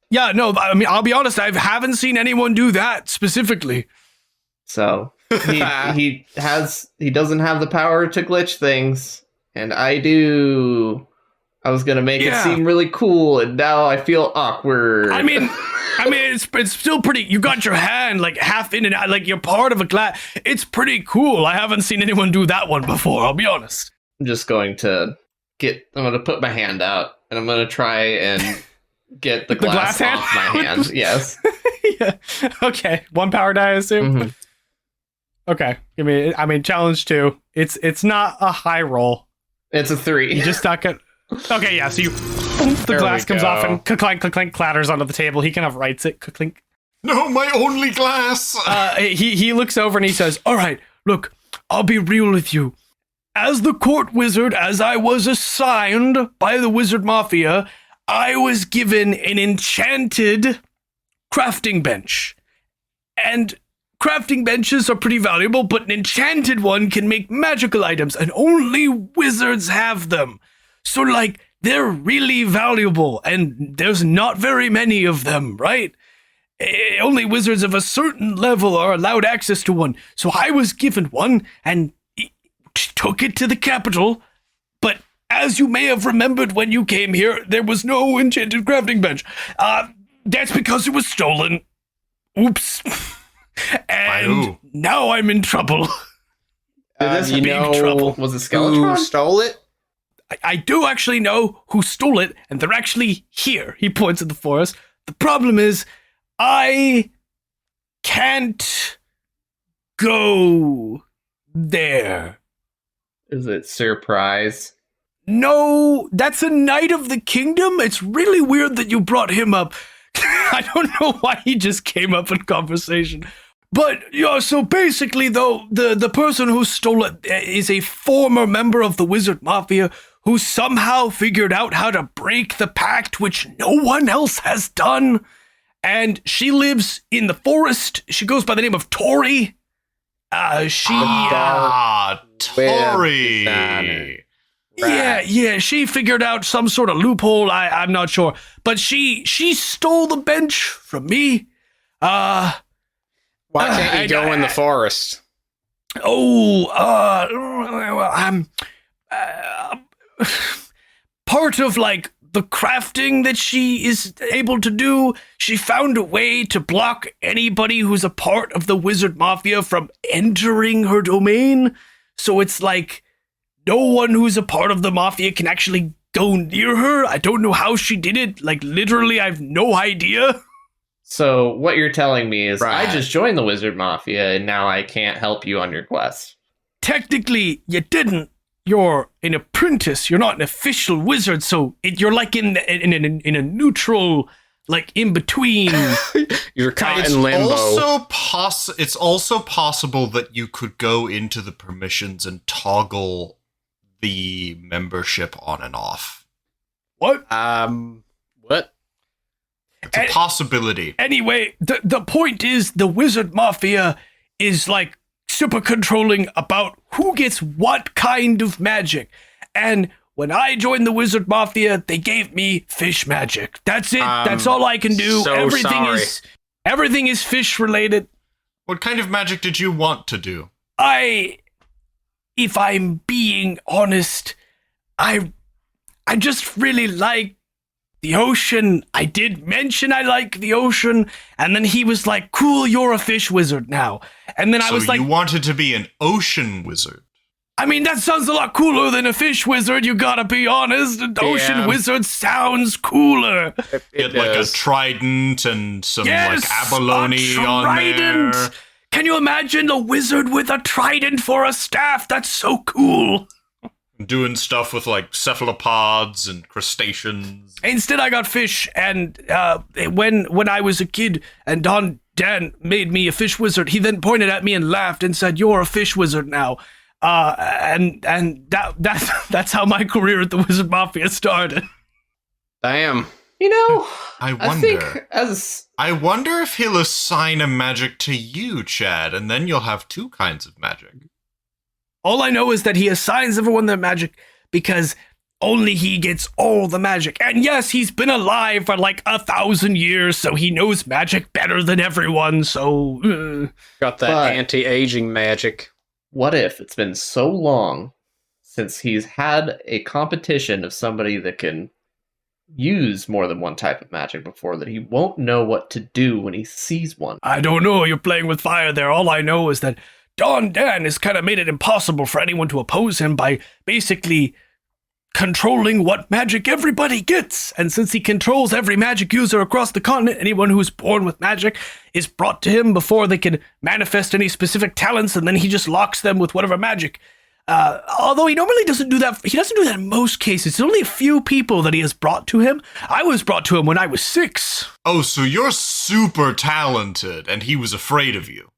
Yeah, no, I mean, I'll be honest, I haven't seen anyone do that specifically. So he doesn't have the power to glitch things, and I do. I was gonna make it Yeah. seem really cool, and now I feel awkward. I mean, it's still pretty. You got your hand like half in and out, like you're part of a glass. It's pretty cool. I haven't seen anyone do that one before. I'll be honest. I'm just going to I'm gonna put my hand out, and I'm gonna try and get the glass glass off hand? my hand. Yes. Yeah. Okay. 1 power die, I assume. Mhm. Okay. Give me. I mean, challenge 2. It's not a high roll. It's a 3. You just stuck it. Okay. Yeah. So you. Boom, the There glass we comes go. off and clink clatters onto the table. He kind of writes it. Clink. No, my only glass. He looks over and he says, "All right, look, I'll be real with you. As the court wizard, as I was assigned by the Wizard Mafia, I was given an enchanted crafting bench. And crafting benches are pretty valuable, but an enchanted one can make magical items, and only wizards have them. So, like, they're really valuable, and there's not very many of them, right? Only wizards of a certain level are allowed access to one. So I was given one and took it to the capital. But as you may have remembered when you came here, there was no enchanted crafting bench. That's because it was stolen. Oops. And who? now I'm in trouble. Did this you big know trouble? Was it Who Skeletron? stole it? I do actually know who stole it, and they're actually here. He points at the forest. The problem is, I can't go there. Is it surprise? No, that's a knight of the kingdom. It's really weird that you brought him up. I don't know why he just came up in conversation. But, yeah, so basically, though, the person who stole it is a former member of the Wizard Mafia who somehow figured out how to break the pact, which no one else has done. And she lives in the forest. She goes by the name of Tori. Well, Tori. Yeah, she figured out some sort of loophole. I'm not sure. But she stole the bench from me. Why can't you go in the forest? I'm part of, like, the crafting that she is able to do. She found a way to block anybody who's a part of the Wizard Mafia from entering her domain. So it's like no one who's a part of the Mafia can actually go near her. I don't know how she did it. Like, literally, I have no idea. So what you're telling me is Right. I just joined the Wizard Mafia and now I can't help you on your quest. Technically, you didn't. You're an apprentice. You're not an official wizard, so you're like in a neutral, like in between. You're caught It's in limbo. it's also possible that you could go into the permissions and toggle the membership on and off. What? What? It's a possibility. Anyway, the point is the Wizard Mafia is like super controlling about who gets what kind of magic. And when I joined the Wizard Mafia, they gave me fish magic. That's it. That's all I can do. So Everything is fish related. What kind of magic did you want to do? If I'm being honest, I just really like the ocean. I did mention I like the ocean, and then he was like, cool, you're a fish wizard now. And then I was like, you wanted to be an ocean wizard. I mean, that sounds a lot cooler than a fish wizard, you gotta be honest. An ocean wizard sounds cooler. Get like a trident and some like abalone on there. Can you imagine a wizard with a trident for a staff? That's so cool. Doing stuff with like cephalopods and crustaceans. Instead, I got fish, and when I was a kid, and Dan made me a fish wizard, he then pointed at me and laughed and said, "You're a fish wizard now." And that's how my career at the Wizard Mafia started. Damn. You know, I wonder if he'll assign a magic to you, Chad, and then you'll have two kinds of magic. All I know is that he assigns everyone their magic because only he gets all the magic. And yes, he's been alive for like 1,000 years, so he knows magic better than everyone, so... Got that anti-aging magic. What if it's been so long since he's had a competition of somebody that can use more than one type of magic before that he won't know what to do when he sees one? I don't know, you're playing with fire there. All I know is that Dan has kind of made it impossible for anyone to oppose him by basically controlling what magic everybody gets. And since he controls every magic user across the continent, anyone who's born with magic is brought to him before they can manifest any specific talents, and then he just locks them with whatever magic. Although he normally doesn't do that. He doesn't do that in most cases. There's only a few people that he has brought to him. I was brought to him when I was 6. Oh, so you're super talented, and he was afraid of you.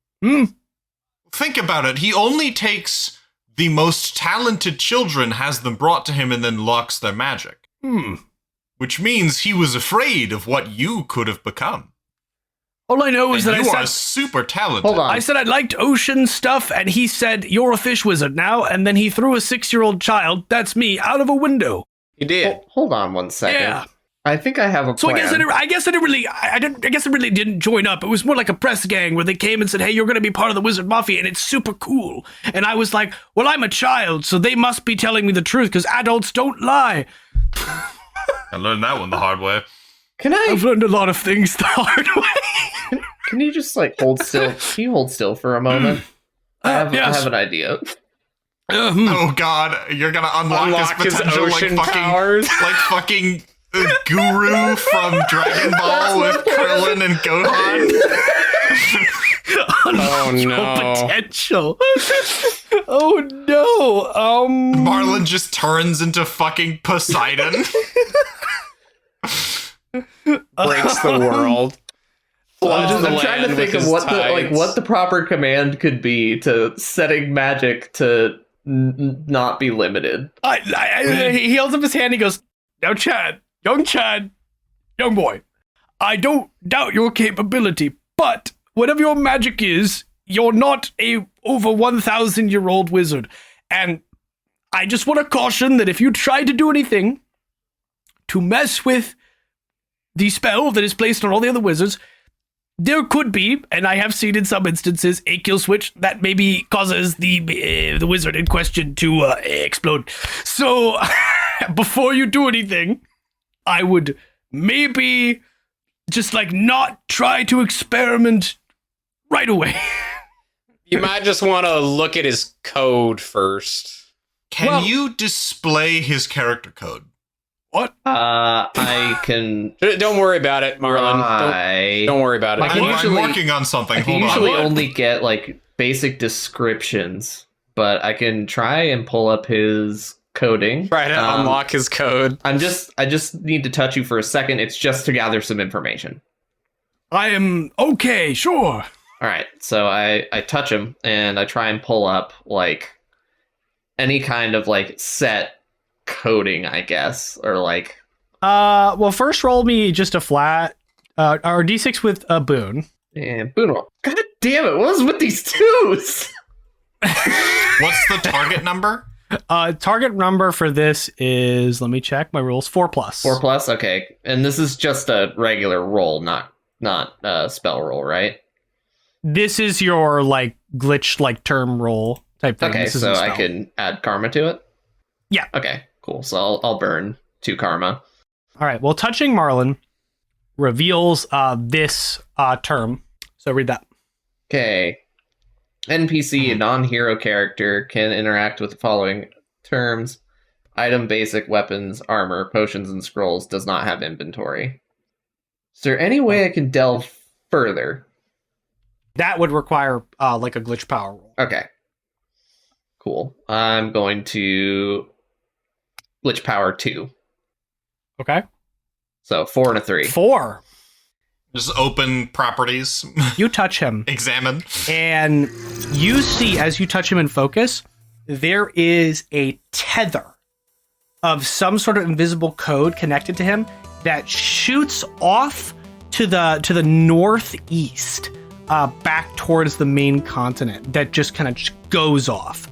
Think about it. He only takes the most talented children, has them brought to him, and then locks their magic. Which means he was afraid of what you could have become. All I know is that you are super talented. Hold on. I said I liked ocean stuff, and he said, "You're a fish wizard now," and then he threw a 6-year-old child, that's me, out of a window. He did. Hold on one second. Yeah. I think I have a So plan. I guess I really didn't join up. It was more like a press gang where they came and said, "Hey, you're going to be part of the Wizard Mafia, and it's super cool." And I was like, "Well, I'm a child, so they must be telling me the truth because adults don't lie." I learned that one the hard way. I've learned a lot of things the hard way. Can you just like hold still? Can you hold still for a moment? I have an idea. Oh God, you're gonna unlock his potential ocean like fucking powers. like fucking Guru from Dragon Ball with Krillin and Gohan. Oh no. Potential. Oh no. Marlin just turns into fucking Poseidon. Breaks the world. I'm trying to think of what the proper command could be to setting magic to not be limited. He holds up his hand. He goes, "Now, Chad, young boy, I don't doubt your capability, but whatever your magic is, you're not a over 1,000-year-old wizard. And I just want to caution that if you try to do anything to mess with the spell that is placed on all the other wizards, there could be, and I have seen in some instances, a kill switch that maybe causes the wizard in question to explode. So, before you do anything, I would maybe just like not try to experiment right away." You might just want to look at his code first. Can you display his character code? What? I can Don't worry about it, Marlin. Don't worry about it. I can I'm usually- working on something. I can Hold usually on. only get like basic descriptions, but I can try and pull up his coding. Try to unlock his code. I just need to touch you for a second. It's just to gather some information. I am okay, sure. All right, so I touch him and I try and pull up like any kind of like set coding, I guess, or like. Well, first roll me just a flat, or D6 with a boon. And boon roll. God damn it! What was with these twos? What's the target number? Target number for this is, let me check my rules, 4+. 4+. Okay, and this is just a regular roll, not a spell roll, right? This is your like glitch like term roll type thing. Okay, This isn't so a I spell. can add karma to it. Yeah. Okay, cool. So I'll burn 2 karma. All right. Well, touching Marlin reveals this term. So read that. Okay. NPC, a non-hero character, can interact with the following terms: item, basic, weapons, armor, potions, and scrolls. Does not have inventory. Is there any way I can delve further? That would require like a glitch power roll. Okay. Cool. I'm going to glitch power 2. Okay. So 4 and a 3. 4. Just open properties. You touch him. Examine. And you see, as you touch him in focus, there is a tether of some sort of invisible code connected to him that shoots off to the northeast, back towards the main continent. That just kind of goes off.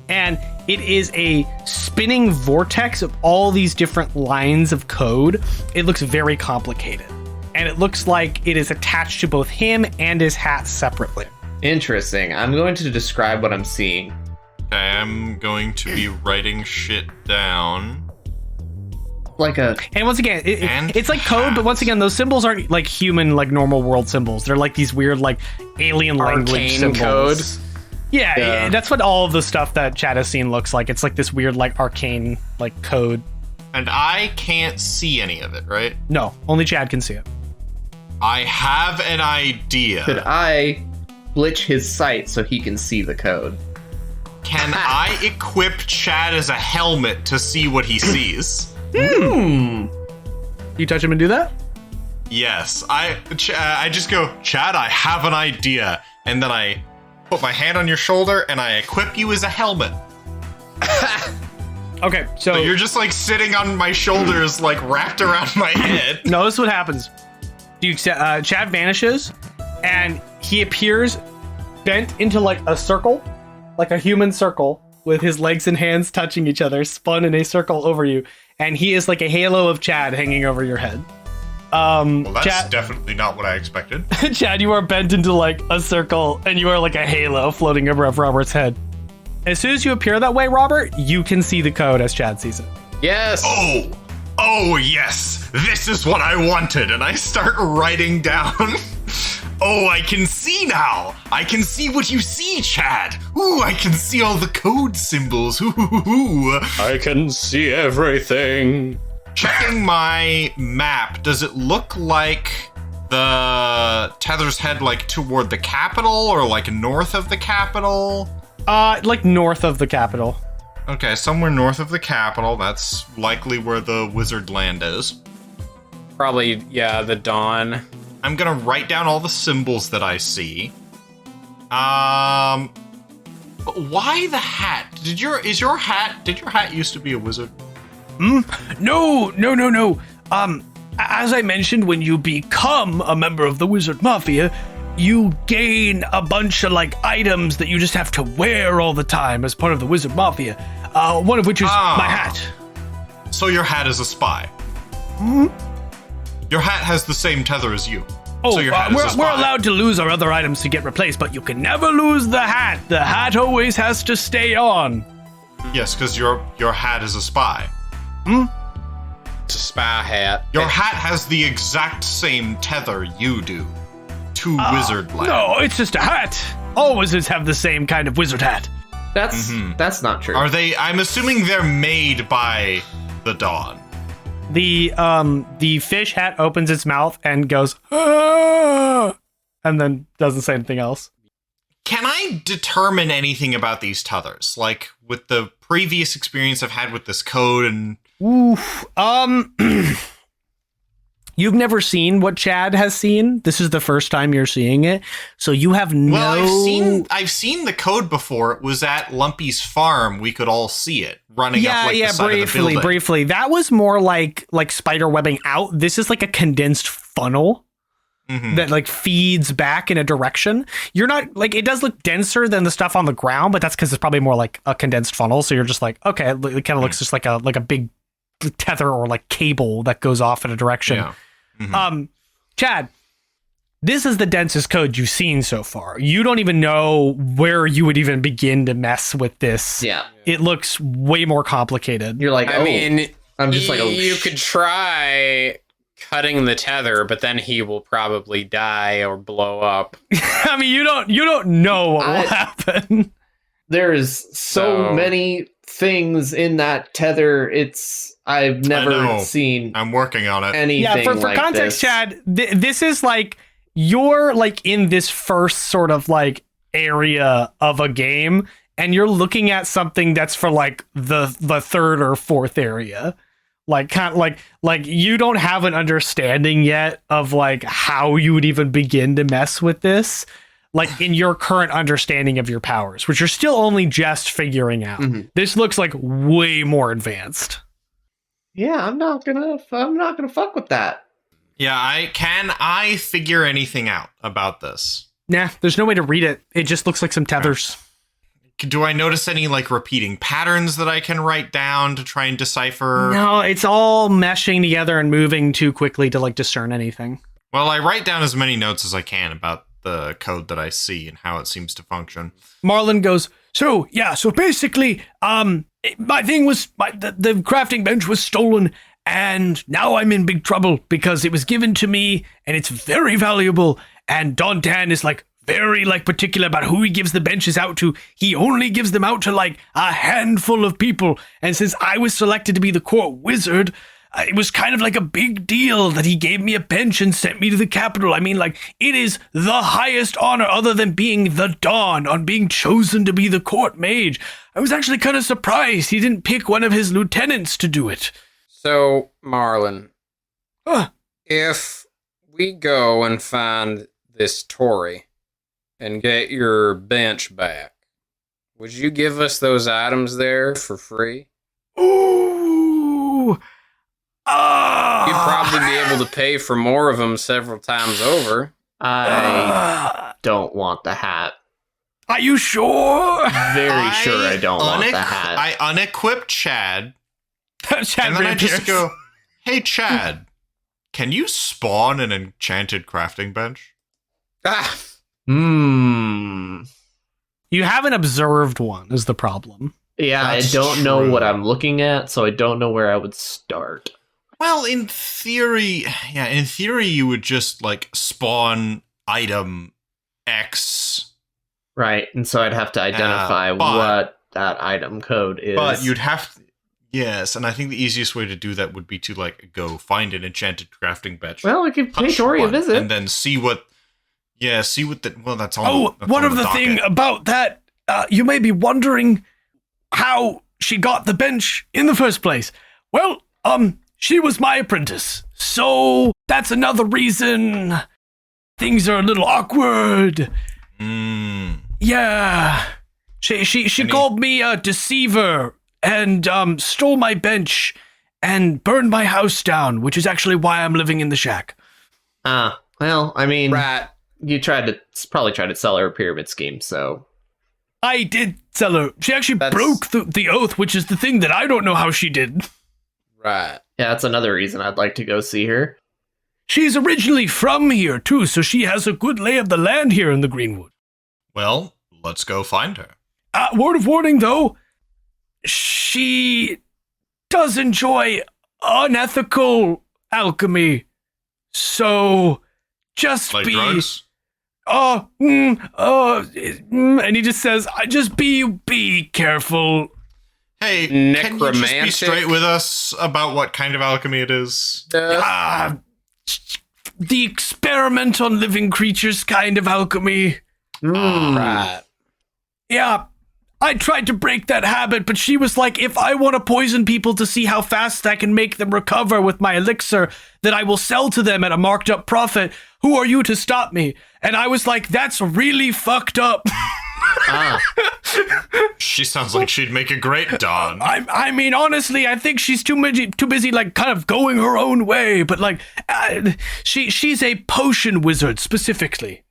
And it is a spinning vortex of all these different lines of code. It looks very complicated. And it looks like it is attached to both him and his hat separately. Interesting. I'm going to describe what I'm seeing. Okay, I'm going to be writing shit down. Like a... And once again, And it's like code, but once again, those symbols aren't like human, like normal world symbols. They're like these weird, like alien language Arcane symbols. code. Yeah, that's what all of the stuff that Chad has seen looks like. It's like this weird, like arcane, like code. And I can't see any of it, right? No, only Chad can see it. I have an idea. Could I glitch his sight so he can see the code? Can I equip Chad as a helmet to see what he sees? You touch him and do that? Yes. I just go, Chad, I have an idea. And then I put my hand on your shoulder and I equip you as a helmet. Okay, So you're just like sitting on my shoulders, like wrapped around my head. notice what happens. Chad vanishes, and he appears bent into like a circle, like a human circle, with his legs and hands touching each other, spun in a circle over you, and he is like a halo of Chad hanging over your head. Well, that's Chad, definitely not what I expected. Chad, you are bent into like a circle, and you are like a halo floating above Robert's head. As soon as you appear that way, Robert, you can see the code as Chad sees it. Yes. Oh, yes, this is what I wanted. And I start writing down. Oh, I can see now. I can see what you see, Chad. Ooh, I can see all the code symbols. Ooh. I can see everything. Checking my map, does it look like the tether's head like toward the capital or like north of the capital? Like north of the capital. Okay, somewhere north of the capital. That's likely where the wizard land is. Probably, yeah, the dawn. I'm gonna write down all the symbols that I see. But why the hat? Did your hat used to be a wizard? No. As I mentioned, when you become a member of the Wizard Mafia, you gain a bunch of like items that you just have to wear all the time as part of the Wizard Mafia. One of which is my hat. So your hat is a spy. Your hat has the same tether as you. Oh, so your hat is a spy. we're allowed to lose our other items to get replaced, but you can never lose the hat. The hat always has to stay on. Yes, because your hat is a spy. It's a spy hat. Your hat has the exact same tether you do to wizard land. No, it's just a hat. All wizards have the same kind of wizard hat. That's not true. Are they? I'm assuming they're made by the Dawn. The fish hat opens its mouth and goes, "Ah!" and then doesn't say anything else. Can I determine anything about these tethers? Like, with the previous experience I've had with this code and... Oof. You've never seen what Chad has seen. This is the first time you're seeing it. So you have no... Well, I've seen the code before. It was at Lumpy's farm. We could all see it running up like the side of the building. Briefly. That was more like spider webbing out. This is like a condensed funnel. That like feeds back in a direction. You're not like, it does look denser than the stuff on the ground, but that's because it's probably more like a condensed funnel. So you're just like, okay, it kind of looks just like a big tether or like cable that goes off in a direction. Yeah. Chad, this is the densest code you've seen so far. You don't even know where you would even begin to mess with this. Yeah. It looks way more complicated. You're like, I mean, I'm just like, you could try cutting the tether, but then he will probably die or blow up. I mean, you don't know what will happen. There is so many things in that tether. I've never seen. I'm working on it. Anything. Yeah, for like context, this. Chad, this is like you're like in this first sort of like area of a game, and you're looking at something that's for like the third or fourth area. Like kind of like you don't have an understanding yet of like how you would even begin to mess with this, like in your current understanding of your powers, which you're still only just figuring out. This looks like way more advanced. Yeah, I'm not gonna fuck with that. Yeah, I figure anything out about this? Nah, there's no way to read it. It just looks like some tethers. Do I notice any like repeating patterns that I can write down to try and decipher? No, it's all meshing together and moving too quickly to like discern anything. Well, I write down as many notes as I can about the code that I see and how it seems to function. Marlin goes, so basically, my thing was, the crafting bench was stolen, and now I'm in big trouble because it was given to me, and it's very valuable, and Don Dan is like, very like particular about who he gives the benches out to. He only gives them out to like a handful of people. And since I was selected to be the court wizard, it was kind of like a big deal that he gave me a bench and sent me to the capital. I mean, like, it is the highest honor other than being the Dawn on being chosen to be the court mage. I was actually kind of surprised he didn't pick one of his lieutenants to do it. So, Marlin, if we go and find this Tory and get your bench back, would you give us those items there for free? Ooh! You'd probably be able to pay for more of them several times over. I don't want the hat. Are you sure? Very sure I don't want the hat. I unequip Chad, Chad and then I just reappears. go, hey, Chad, can you spawn an enchanted crafting bench? Ah! You haven't observed one is the problem. Yeah, That's I don't know true. what I'm looking at, so I don't know where I would start. Well, in theory, you would just like spawn item X. Right, and so I'd have to identify what that item code is. But you'd have to, yes, and I think the easiest way to do that would be to like go find an enchanted crafting bench. Well, we could pay touch Tori a one, visit. and then see what that's all. Oh, one of the thing about that, you may be wondering how she got the bench in the first place. Well, she was my apprentice, so that's another reason things are a little awkward. Yeah, she called me a deceiver and stole my bench and burned my house down, which is actually why I'm living in the shack. Well, I mean, Right. you probably tried to sell her a pyramid scheme, so. I did tell her. She actually broke the oath, which is the thing that I don't know how she did. Right. Yeah, that's another reason I'd like to go see her. She's originally from here, too, so she has a good lay of the land here in the Greenwood. Well, let's go find her. Word of warning, though, she does enjoy unethical alchemy, so just Like be... drugs? and he just says, just be careful. Hey, can you just be Necromantic? straight with us about what kind of alchemy it is? The experiment on living creatures kind of alchemy. Right. Yeah, I tried to break that habit, but she was like, if I want to poison people to see how fast I can make them recover with my elixir that I will sell to them at a marked up profit, who are you to stop me? And I was like, that's really fucked up. She sounds like she'd make a great Dawn. I mean, honestly, I think she's too busy, like, kind of going her own way. But, like, she's a potion wizard, specifically.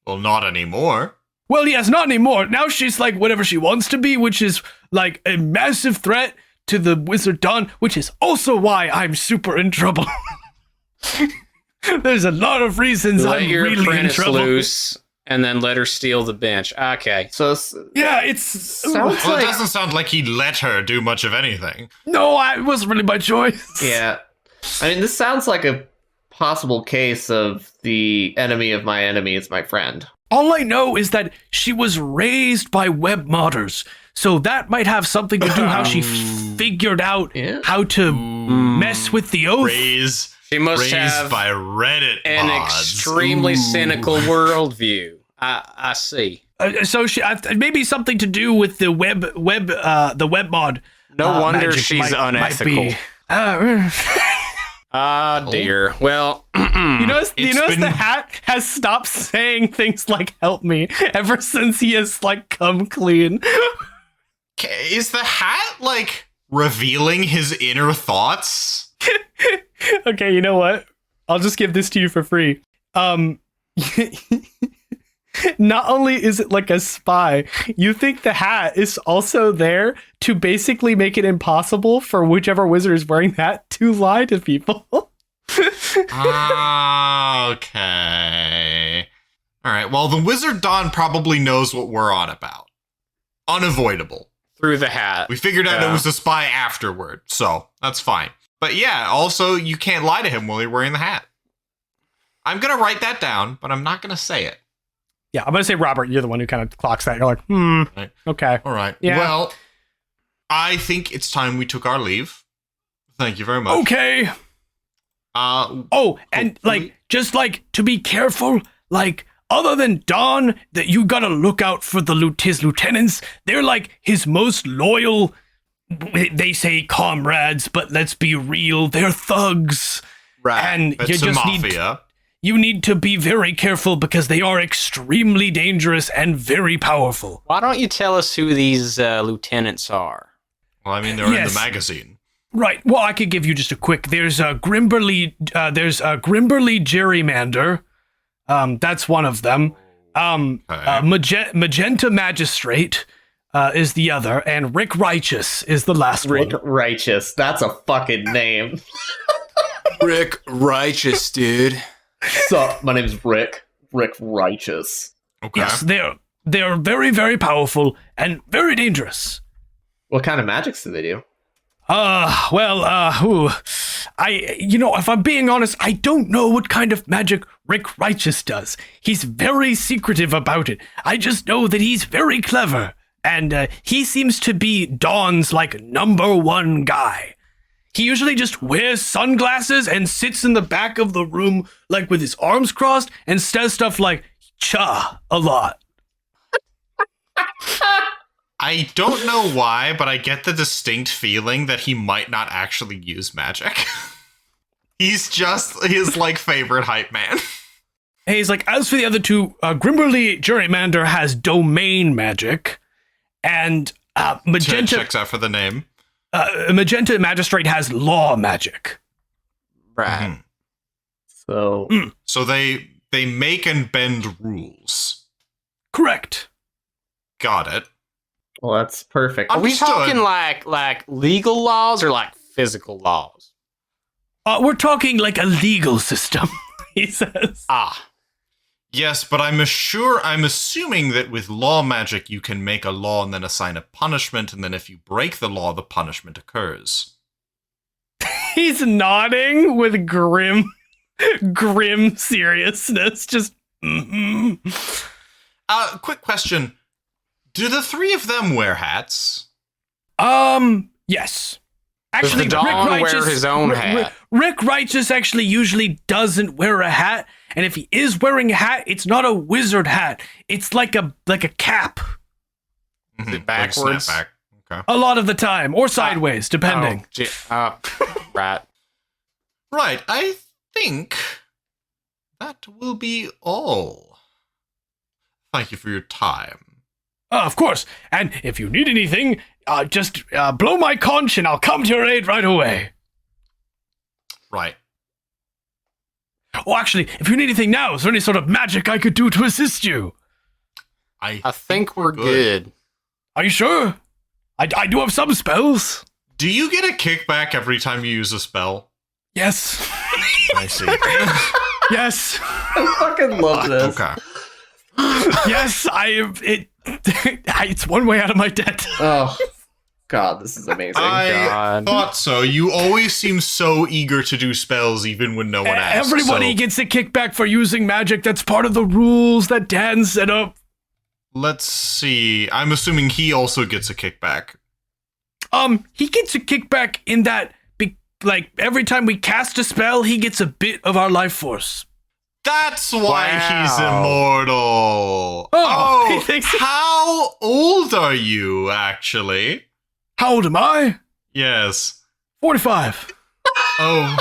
Well, not anymore. Well, yes, not anymore. Now she's, like, whatever she wants to be, which is, like, a massive threat to the Wizard Dawn, which is also why I'm super in trouble. There's a lot of reasons Let I'm your really in apprentice trouble. loose, and then let her steal the bench. Okay. So Yeah, it's... sounds Well, it like doesn't sound like he let her do much of anything. No, it wasn't really my choice. yeah. I mean, this sounds like a possible case of the enemy of my enemy is my friend. All I know is that she was raised by web modders, so that might have something to do how she figured out Yeah. how to mess with the oath. She must Raised have by Reddit an mods. extremely cynical worldview. I see. So she maybe something to do with the web mod. No wonder magic she's might unethical. be. Ah, dear. Well, You notice been- the hat has stopped saying things like "help me" ever since he has like come clean. Is the hat, like, revealing his inner thoughts? Okay, you know what? I'll just give this to you for free. Not only is it like a spy, you think the hat is also there to basically make it impossible for whichever wizard is wearing that to lie to people. Okay. All right. Well, the Wizard Dawn probably knows what we're on about. Unavoidable. through the hat. We figured out Yeah. it was a spy afterward, so that's fine. But yeah, also, you can't lie to him while you're wearing the hat. I'm going to write that down, but I'm not going to say it. Yeah, I'm going to say, Robert, you're the one who kind of clocks that. You're like, Right. okay. All right. Yeah. Well, I think it's time we took our leave. Thank you very much. Okay. Oh, and like, just like to be careful, like, other than Don, that you gotta look out for his lieutenants. They're like his most loyal, they say comrades, but let's be real, they're thugs. Right. And It's you a just mafia. you need to be very careful because they are extremely dangerous and very powerful. Why don't you tell us who these lieutenants are? Well, I mean, they're in Yes. the magazine. Right. Well, I could give you just a quick. There's a Grimberly. There's a Grimberly Gerrymander. That's one of them. Magenta Magistrate is the other, and Rick Righteous is the last Rick one. Righteous. That's a fucking name. Rick Righteous, dude. Sup? My name's Rick. Rick Righteous. Okay. Yes, they're very, very powerful and very dangerous. What kind of magics do they do? If I'm being honest, I don't know what kind of magic Rick Righteous does. He's very secretive about it. I just know that he's very clever, and he seems to be Dawn's, like, #1 guy. He usually just wears sunglasses and sits in the back of the room, like, with his arms crossed, and says stuff like, cha, a lot. I don't know why, but I get the distinct feeling that he might not actually use magic. He's just his, like, favorite hype man. And he's like, as for the other two, Grimberly Gerrymander has domain magic, and Magenta Checks out for the name. Magenta Magistrate has law magic. Right. Mhm. So, So they make and bend rules. Correct. Got it. well, that's perfect. Are we Understood. talking like legal laws or like physical laws? We're talking like a legal system, he says. Ah, Yes, but I'm assuming that with law magic, you can make a law and then assign a punishment, and then if you break the law, the punishment occurs. He's nodding with grim seriousness. Just, Quick question. Do the three of them wear hats? Yes. Does the Dawn wear his own hat? Rick Righteous actually usually doesn't wear a hat, and if he is wearing a hat, it's not a wizard hat. It's like a cap. Is it backwards? Like snapback. Okay. A lot of the time, or sideways, depending. Right. Right, I think that will be all. Thank you for your time. Of course. And if you need anything, just blow my conch and I'll come to your aid right away. Right. Oh, actually, if you need anything now, is there any sort of magic I could do to assist you? I think we're good. Are you sure? I do have some spells. Do you get a kickback every time you use a spell? Yes. I see. Yes. I fucking love this. Okay. Yes, it's one way out of my debt. Oh, God, this is amazing. I thought so. You always seem so eager to do spells even when no one asks. Everybody gets a kickback for using magic. That's part of the rules that Dan set up. Let's see. I'm assuming he also gets a kickback. He gets a kickback in that, like, every time we cast a spell, he gets a bit of our life force. That's why he's immortal. Oh, he thinks how old are you, actually? How old am I? Yes. 45. Oh.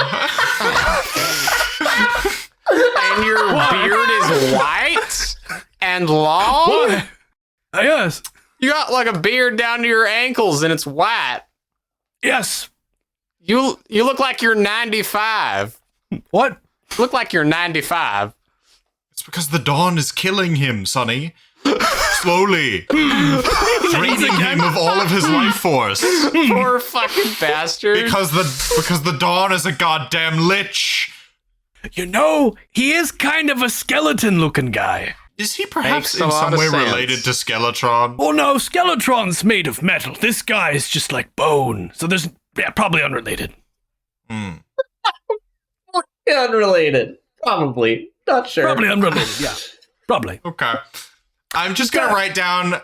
And your beard is white and long? What? Yes. You got like a beard down to your ankles and it's white. Yes. You look like you're 95. What? You look like you're 95. It's because the dawn is killing him, Sonny. Slowly. Draining him of all of his life force. Poor fucking bastard. Because the dawn is a goddamn lich. You know, he is kind of a skeleton-looking guy. Is he perhaps Makes a in lot some of way sense. related to Skeletron? Oh no, Skeletron's made of metal. This guy is just like bone. So there's, probably unrelated. Hmm. Unrelated. Probably. Not sure. Probably unrelated, yeah. Probably. Okay. I'm just gonna write down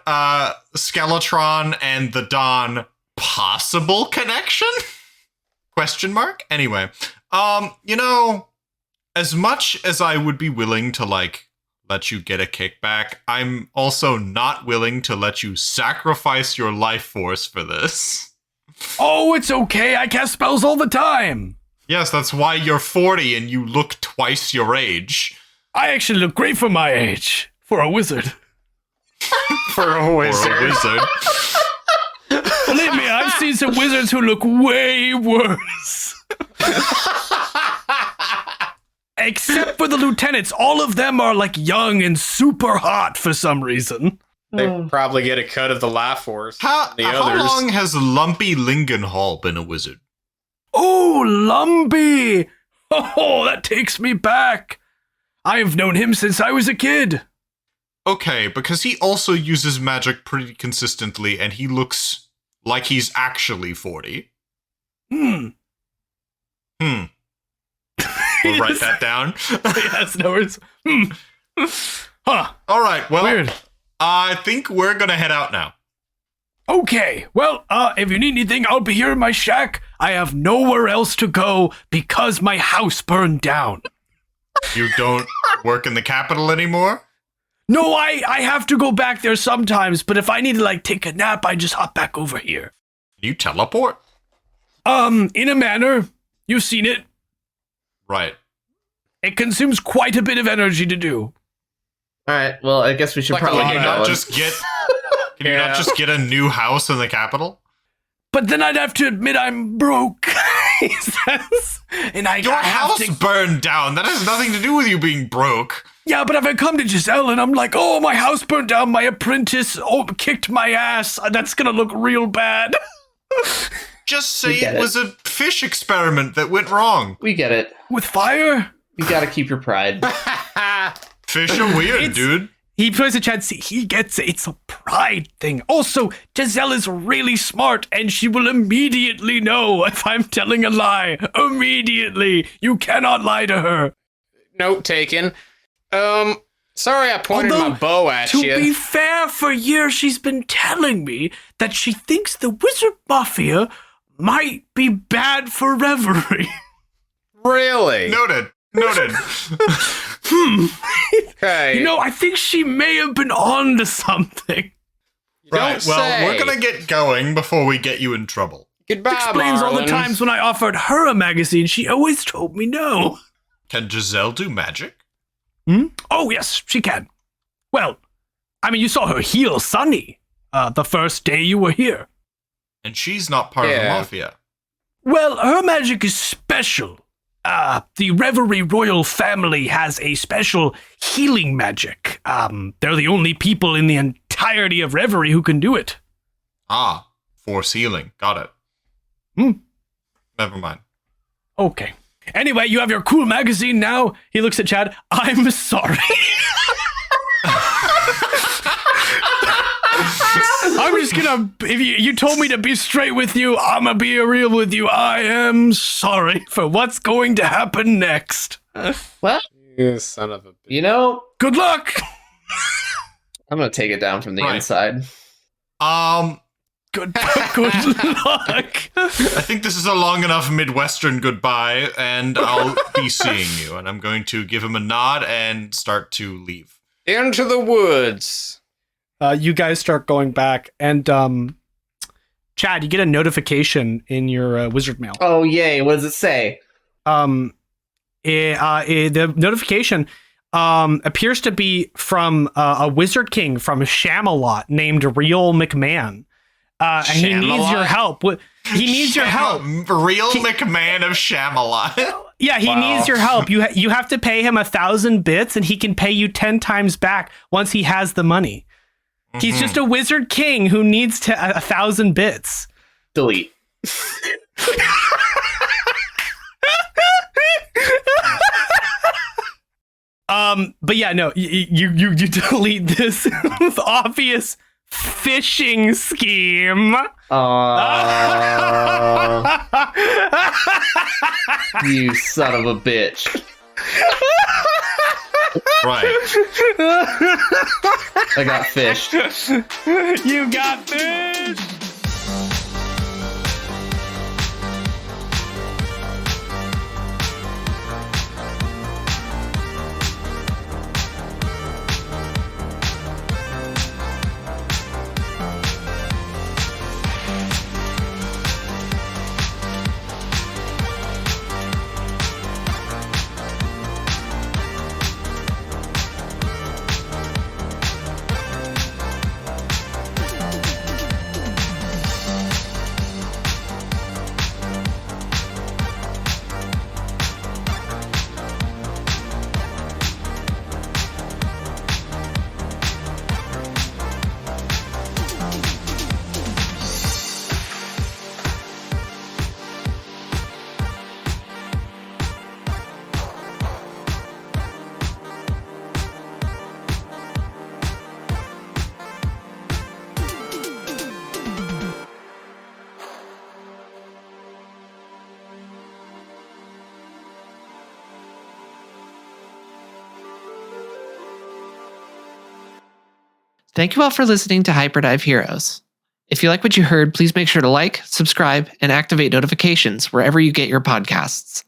Skeletron and the Dawn possible connection? Question mark? Anyway. You know, as much as I would be willing to, like, let you get a kickback, I'm also not willing to let you sacrifice your life force for this. Oh, it's okay. I cast spells all the time. Yes, that's why you're 40 and you look twice your age. I actually look great for my age. For a wizard. For a Or a wizard. Believe me, I've seen some wizards who look way worse. Except for the lieutenants. All of them are like young and super hot for some reason. They probably get a cut of the life force. How others. long has Lumpy Lingenhall been a wizard? Oh, Lumpy! Oh, that takes me back. I've known him since I was a kid. Okay, because he also uses magic pretty consistently, and he looks like he's actually 40. We'll write that down. Yes, no worries. Huh. All right, well, Weird. I think we're gonna head out now. Okay, well, if you need anything, I'll be here in my shack. I have nowhere else to go because my house burned down. You don't work in the capital anymore? No, I have to go back there sometimes, but if I need to, like, take a nap, I just hop back over here. You teleport? In a manner. You've seen it. Right. It consumes quite a bit of energy to do. All right. Well, I guess we should Like probably Can you get not going. just get... Can you not just get a new house in the capital? But then I'd have to admit I'm broke. He says. And Your I have house to... burned down. That has nothing to do with you being broke. Yeah, but if I come to Giselle and I'm like, oh, my house burned down, my apprentice kicked my ass, that's gonna look real bad. Just We say get it it. was a fish experiment that went wrong. We get it. With fire? You gotta keep your pride. Fish are weird, It's- dude. He plays a chat. See, he gets it. It's a pride thing. Also, Giselle is really smart, and she will immediately know if I'm telling a lie. Immediately. You cannot lie to her. Note taken. Sorry I pointed my bow at To you. be fair, for years she's been telling me that she thinks the Wizard Mafia might be bad for Reverie. Really? Noted. Okay. You know, I think she may have been on to something. Right, Don't well, say. we're gonna get going before we get you in trouble. Goodbye, Explains all the Marlin. times when I offered her a magazine, she always told me no. Can Giselle do magic? Oh, yes, she can. Well, I mean, you saw her heal Sonny the first day you were here. And she's not part of the Mafia. Well, her magic is special. The Reverie royal family has a special healing magic. They're the only people in the entirety of Reverie who can do it. Ah, force healing. Got it. Never mind. Okay. Anyway, you have your cool magazine now. He looks at Chad. I'm sorry. I'm just gonna, if you told me to be straight with you, I'm gonna be real with you. I am sorry for what's going to happen next. Well, You son of a bitch. you know, Good luck. I'm gonna take it down from the Right. inside. Good luck. I think this is a long enough Midwestern goodbye, and I'll be seeing you. And I'm going to give him a nod and start to leave. Into the woods. You guys start going back, and Chad, you get a notification in your wizard mail. Oh, yay. What does it say? The notification appears to be from a wizard king from Shamalot named Real McMahon. And he needs your help. He needs your help. Real McMahon of Shamalot. Yeah, he needs your help. You have to pay him 1,000 bits, and he can pay you 10 times back once he has the money. He's just a wizard king who needs 1,000 bits. Delete. But yeah, no, you delete this obvious phishing scheme. You son of a bitch. Right. I got fished. You got fish. Thank you all for listening to Hyperdive Heroes. If you like what you heard, please make sure to like, subscribe, and activate notifications wherever you get your podcasts.